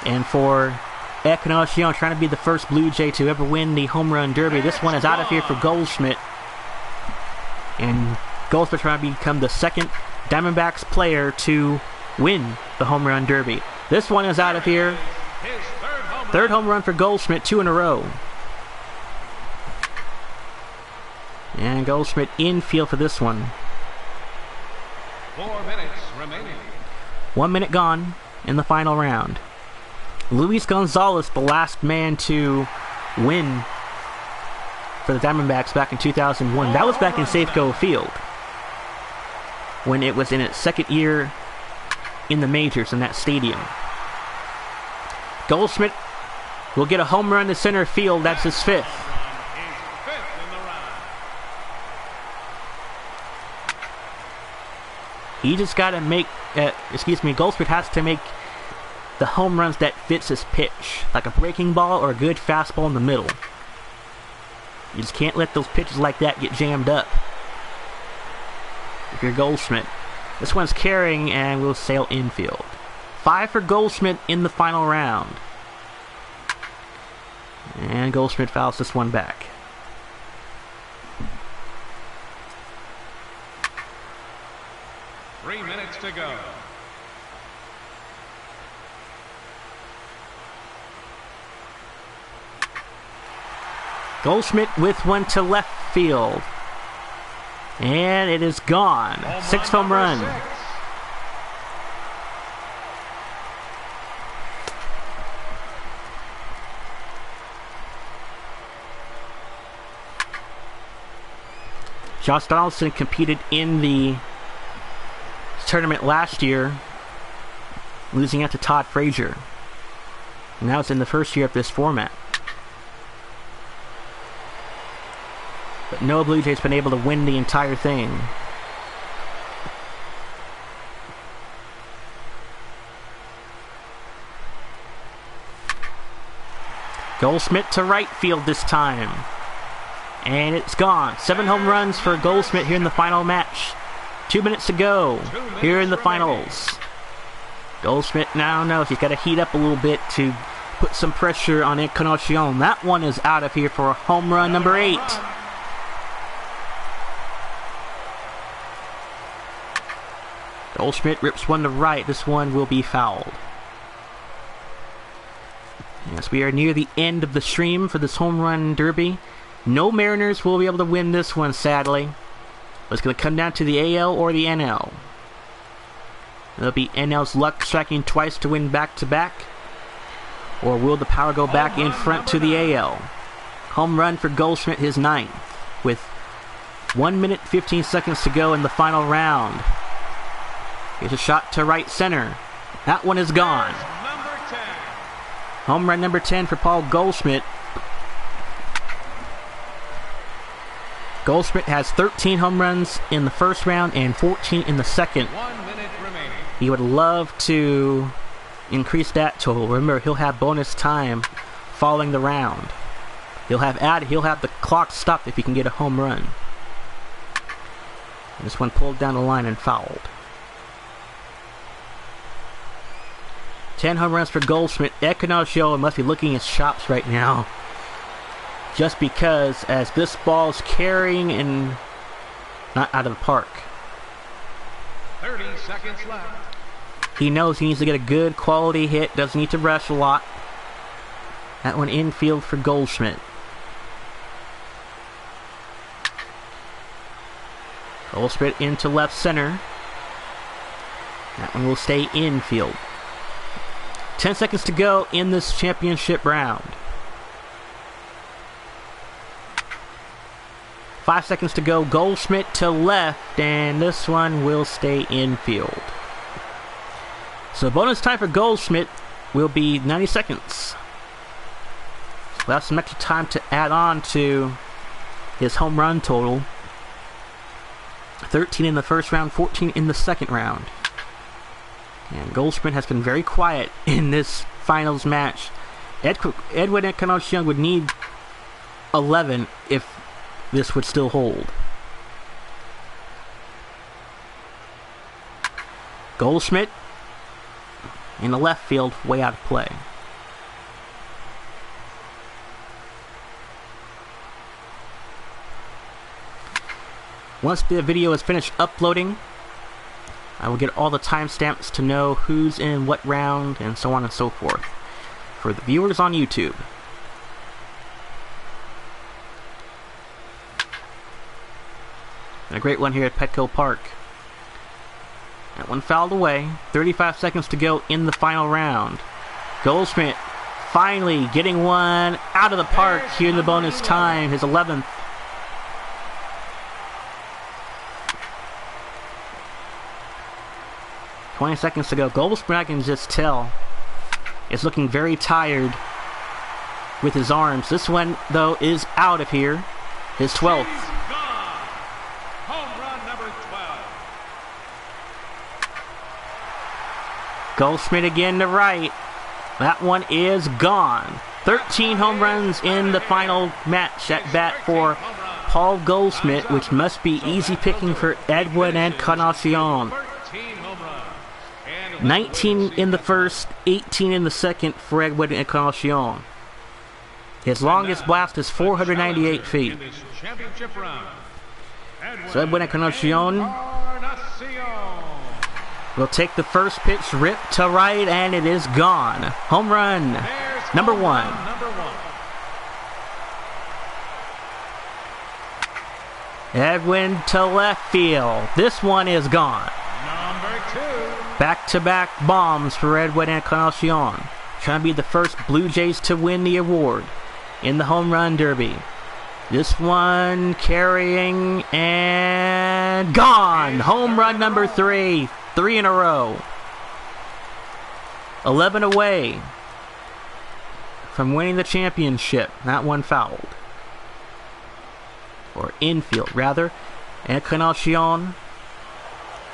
And for Encarnacion, trying to be the first Blue Jay to ever win the home run derby. This one is out of here for Goldsmidt. And Goldsmidt trying to become the second Diamondbacks player to win the home run derby. This one is out of here. Third home run for Goldsmidt, 2 in a row. And Goldsmidt infield for this one. 4 minutes remaining. 1 minute gone in the final round. Luis Gonzalez, the last man to win for the Diamondbacks back in 2001. That was back in Safeco Field when it was in its second year in the majors in that stadium. Goldsmidt will get a home run to center field. That's his 5th. He just got to make, Goldsmidt has to make the home runs that fits his pitch, like a breaking ball or a good fastball in the middle. You just can't let those pitches like that get jammed up if you're Goldsmidt. This one's carrying and will sail infield. 5 for Goldsmidt in the final round. And Goldsmidt fouls this one back. Three minutes to go. Goldsmidt with one to left field. And it is gone. 6th home run. 6. Josh Donaldson competed in the tournament last year, losing out to Todd Frazier. Now it's in the first year of this format. But no Blue Jays been able to win the entire thing. Goldsmidt to right field this time. And it's gone. 7 home runs for Goldsmidt here in the final match. 2 minutes to go here in the finals. Goldsmidt now knows he's got to heat up a little bit to put some pressure on Encarnacion. That one is out of here for a home run number 8. Goldsmidt rips one to right. This one will be fouled. Yes, we are near the end of the stream for this home run derby. No Mariners will be able to win this one, sadly. It's going to come down to the AL or the NL. It'll be NL's luck striking twice to win back-to-back. Or will the power go back in front to the AL? Home run for Goldsmidt, his 9th. With 1 minute 15 seconds to go in the final round. Here's a shot to right center. That one is gone. Home run number 10 for Paul Goldsmidt. Goldsmidt has 13 home runs in the first round and 14 in the second. 1 minute remaining. He would love to increase that total. Remember, he'll have bonus time following the round. He'll have the clock stopped if he can get a home run. This one pulled down the line and fouled. 10 home runs for Goldsmidt. Encarnacion must be licking his chops right now, just because as this ball is carrying and not out of the park. 30 seconds left. He knows he needs to get a good quality hit. Doesn't need to rush a lot. That one infield for Goldsmidt. Goldsmidt into left center. That one will stay infield. 10 seconds to go in this championship round. 5 seconds to go. Goldsmidt to left, and this one will stay infield. So bonus time for Goldsmidt will be 90 seconds. We'll have some extra time to add on to his home run total. 13 in the first round, 14 in the second round. And Goldsmidt has been very quiet in this finals match. Edwin Encarnacion would need 11 if this would still hold. Goldsmidt in the left field, way out of play. Once the video is finished uploading, I will get all the timestamps to know who's in what round and so on and so forth for the viewers on YouTube. And a great one here at Petco Park. That one fouled away. 35 seconds to go in the final round. Goldsmidt finally getting one out of the park here in the bonus time, his 11th. "20 seconds to go." Goldsmidt, I can just tell, is looking very tired with his arms. This one, though, is out of here. His 12th. Home run number 12. Goldsmidt again to right. That one is gone. 13 home runs in the final match at bat for Paul Goldsmidt, which must be easy picking for Edwin Encarnacion. 19 in the first, 18 in the second for Edwin Encarnacion. His longest blast is 498 feet. So Edwin Encarnacion will take the first pitch, rip to right, and it is gone. Home run number 1. Edwin to left field. This one is gone. Number 2. Back-to-back bombs for Edwin Encarnacion. Trying to be the first Blue Jays to win the award in the home run derby. This one carrying and gone. Home run number 3. 3 in a row. 11 away from winning the championship. That one fouled. Or infield, rather. Encarnacion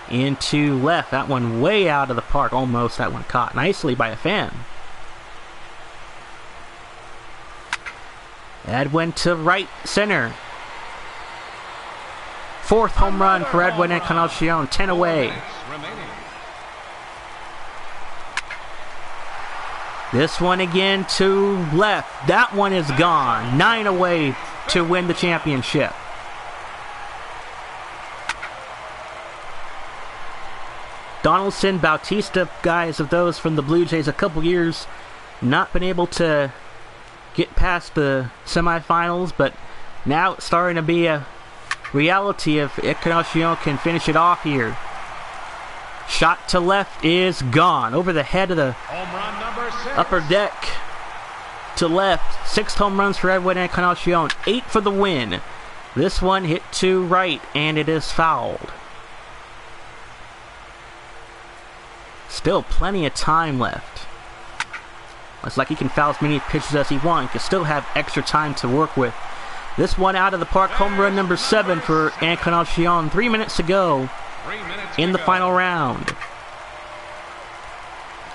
into left. That one way out of the park. Almost. That one caught nicely by a fan. Edwin to right center. 4th home run for Edwin Encarnacion. 10 away. This one again to left. That one is gone. 9 away to win the championship. Donaldson, Bautista, guys of those from the Blue Jays a couple years, not been able to get past the semifinals, but now it's starting to be a reality if Encarnacion can finish it off here. Shot to left is gone. Over the head of the upper deck to left. 6 home runs for Edwin Encarnacion. 8 for the win. This one hit to right, and it is fouled. Still plenty of time left. It's like he can foul as many pitches as he wants. He can still have extra time to work with. This one out of the park, home run number 7 for Encarnacion. 3 minutes to go in the final round.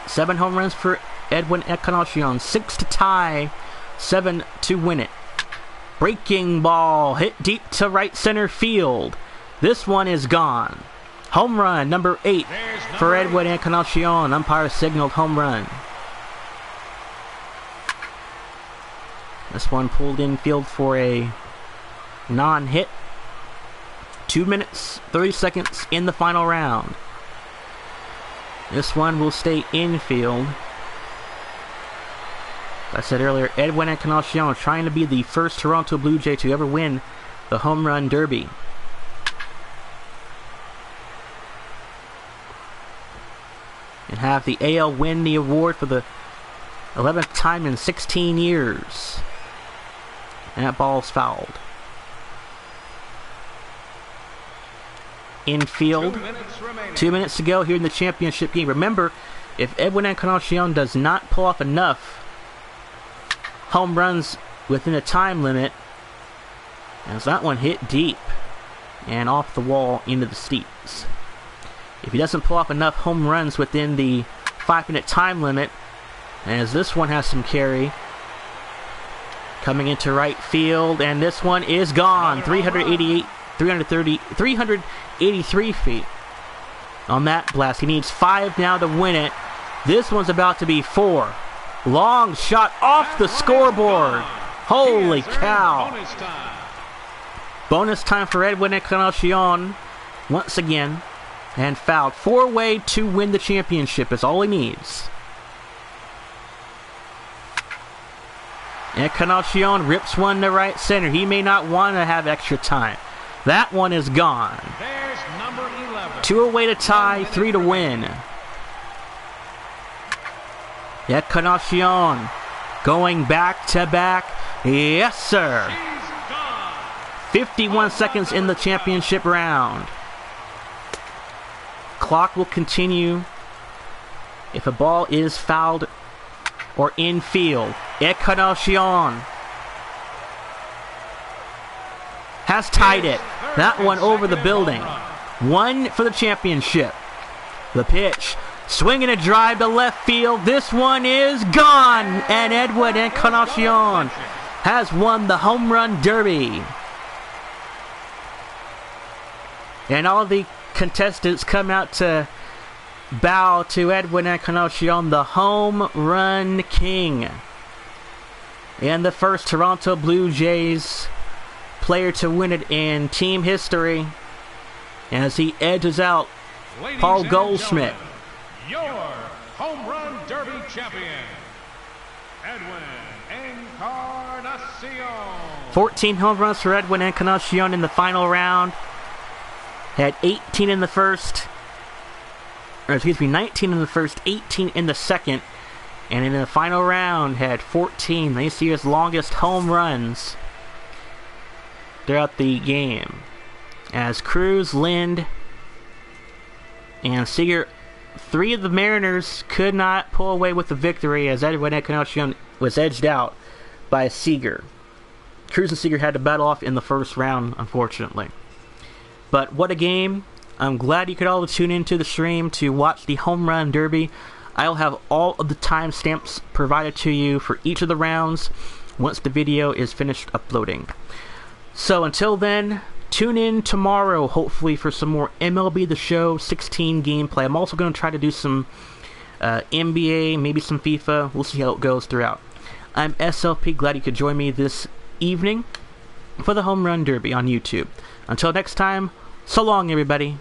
7 home runs for Edwin Encarnacion. 6 to tie, 7 to win it. Breaking ball hit deep to right center field. This one is gone. Home run number 8 for Edwin Encarnacion. Umpire signaled home run. This one pulled infield for a non-hit. 2 minutes, 30 seconds in the final round. This one will stay infield. As I said earlier, Edwin Encarnacion trying to be the first Toronto Blue Jay to ever win the Home Run Derby. And have the AL win the award for the 11th time in 16 years. And that ball's fouled. Infield. 2 minutes to go here in the championship game. Remember, if Edwin Encarnacion does not pull off enough home runs within a time limit, as that one hit deep and off the wall into the seats. If he doesn't pull off enough home runs within the 5-minute time limit, as this one has some carry, coming into right field, and this one is gone. 383 feet on that blast. He needs 5 now to win it. This one's about to be 4. Long shot off the scoreboard. Holy cow. Bonus time for Edwin Encarnacion once again, and fouled. 4-way to win the championship is all he needs. Encarnacion rips one to right center. He may not want to have extra time. That one is gone. There's number 11. 2 away to tie, 3 to win. Encarnacion going back to back. Yes, sir. 51 seconds in the championship round. Clock will continue if a ball is fouled or infield. Encarnacion has tied it. That one over the building. 1 for the championship. The pitch. Swinging a drive to left field. This one is gone. And Edwin Encarnacion has won the Home Run Derby. And all the contestants come out to bow to Edwin Encarnacion, the Home Run King. And the first Toronto Blue Jays player to win it in team history, as he edges out Paul Goldsmidt. Your Home Run Derby champion, Edwin Encarnacion. 14 home runs for Edwin Encarnacion in the final round. Had 18 in the first, or excuse me, 19 in the first, 18 in the second, and in the final round had 14. This year's longest home runs throughout the game, as Cruz, Lind, and Seager, 3 of the Mariners could not pull away with the victory, as Edwin Encarnacion was edged out by Seager. Cruz and Seager had to battle off in the first round, unfortunately. But what a game. I'm glad you could all tune into the stream to watch the Home Run Derby. I'll have all of the timestamps provided to you for each of the rounds once the video is finished uploading. So until then, tune in tomorrow, hopefully, for some more MLB The Show 16 gameplay. I'm also going to try to do some NBA, maybe some FIFA. We'll see how it goes throughout. I'm S.L.P. Glad you could join me this evening for the Home Run Derby on YouTube. Until next time, so long, everybody.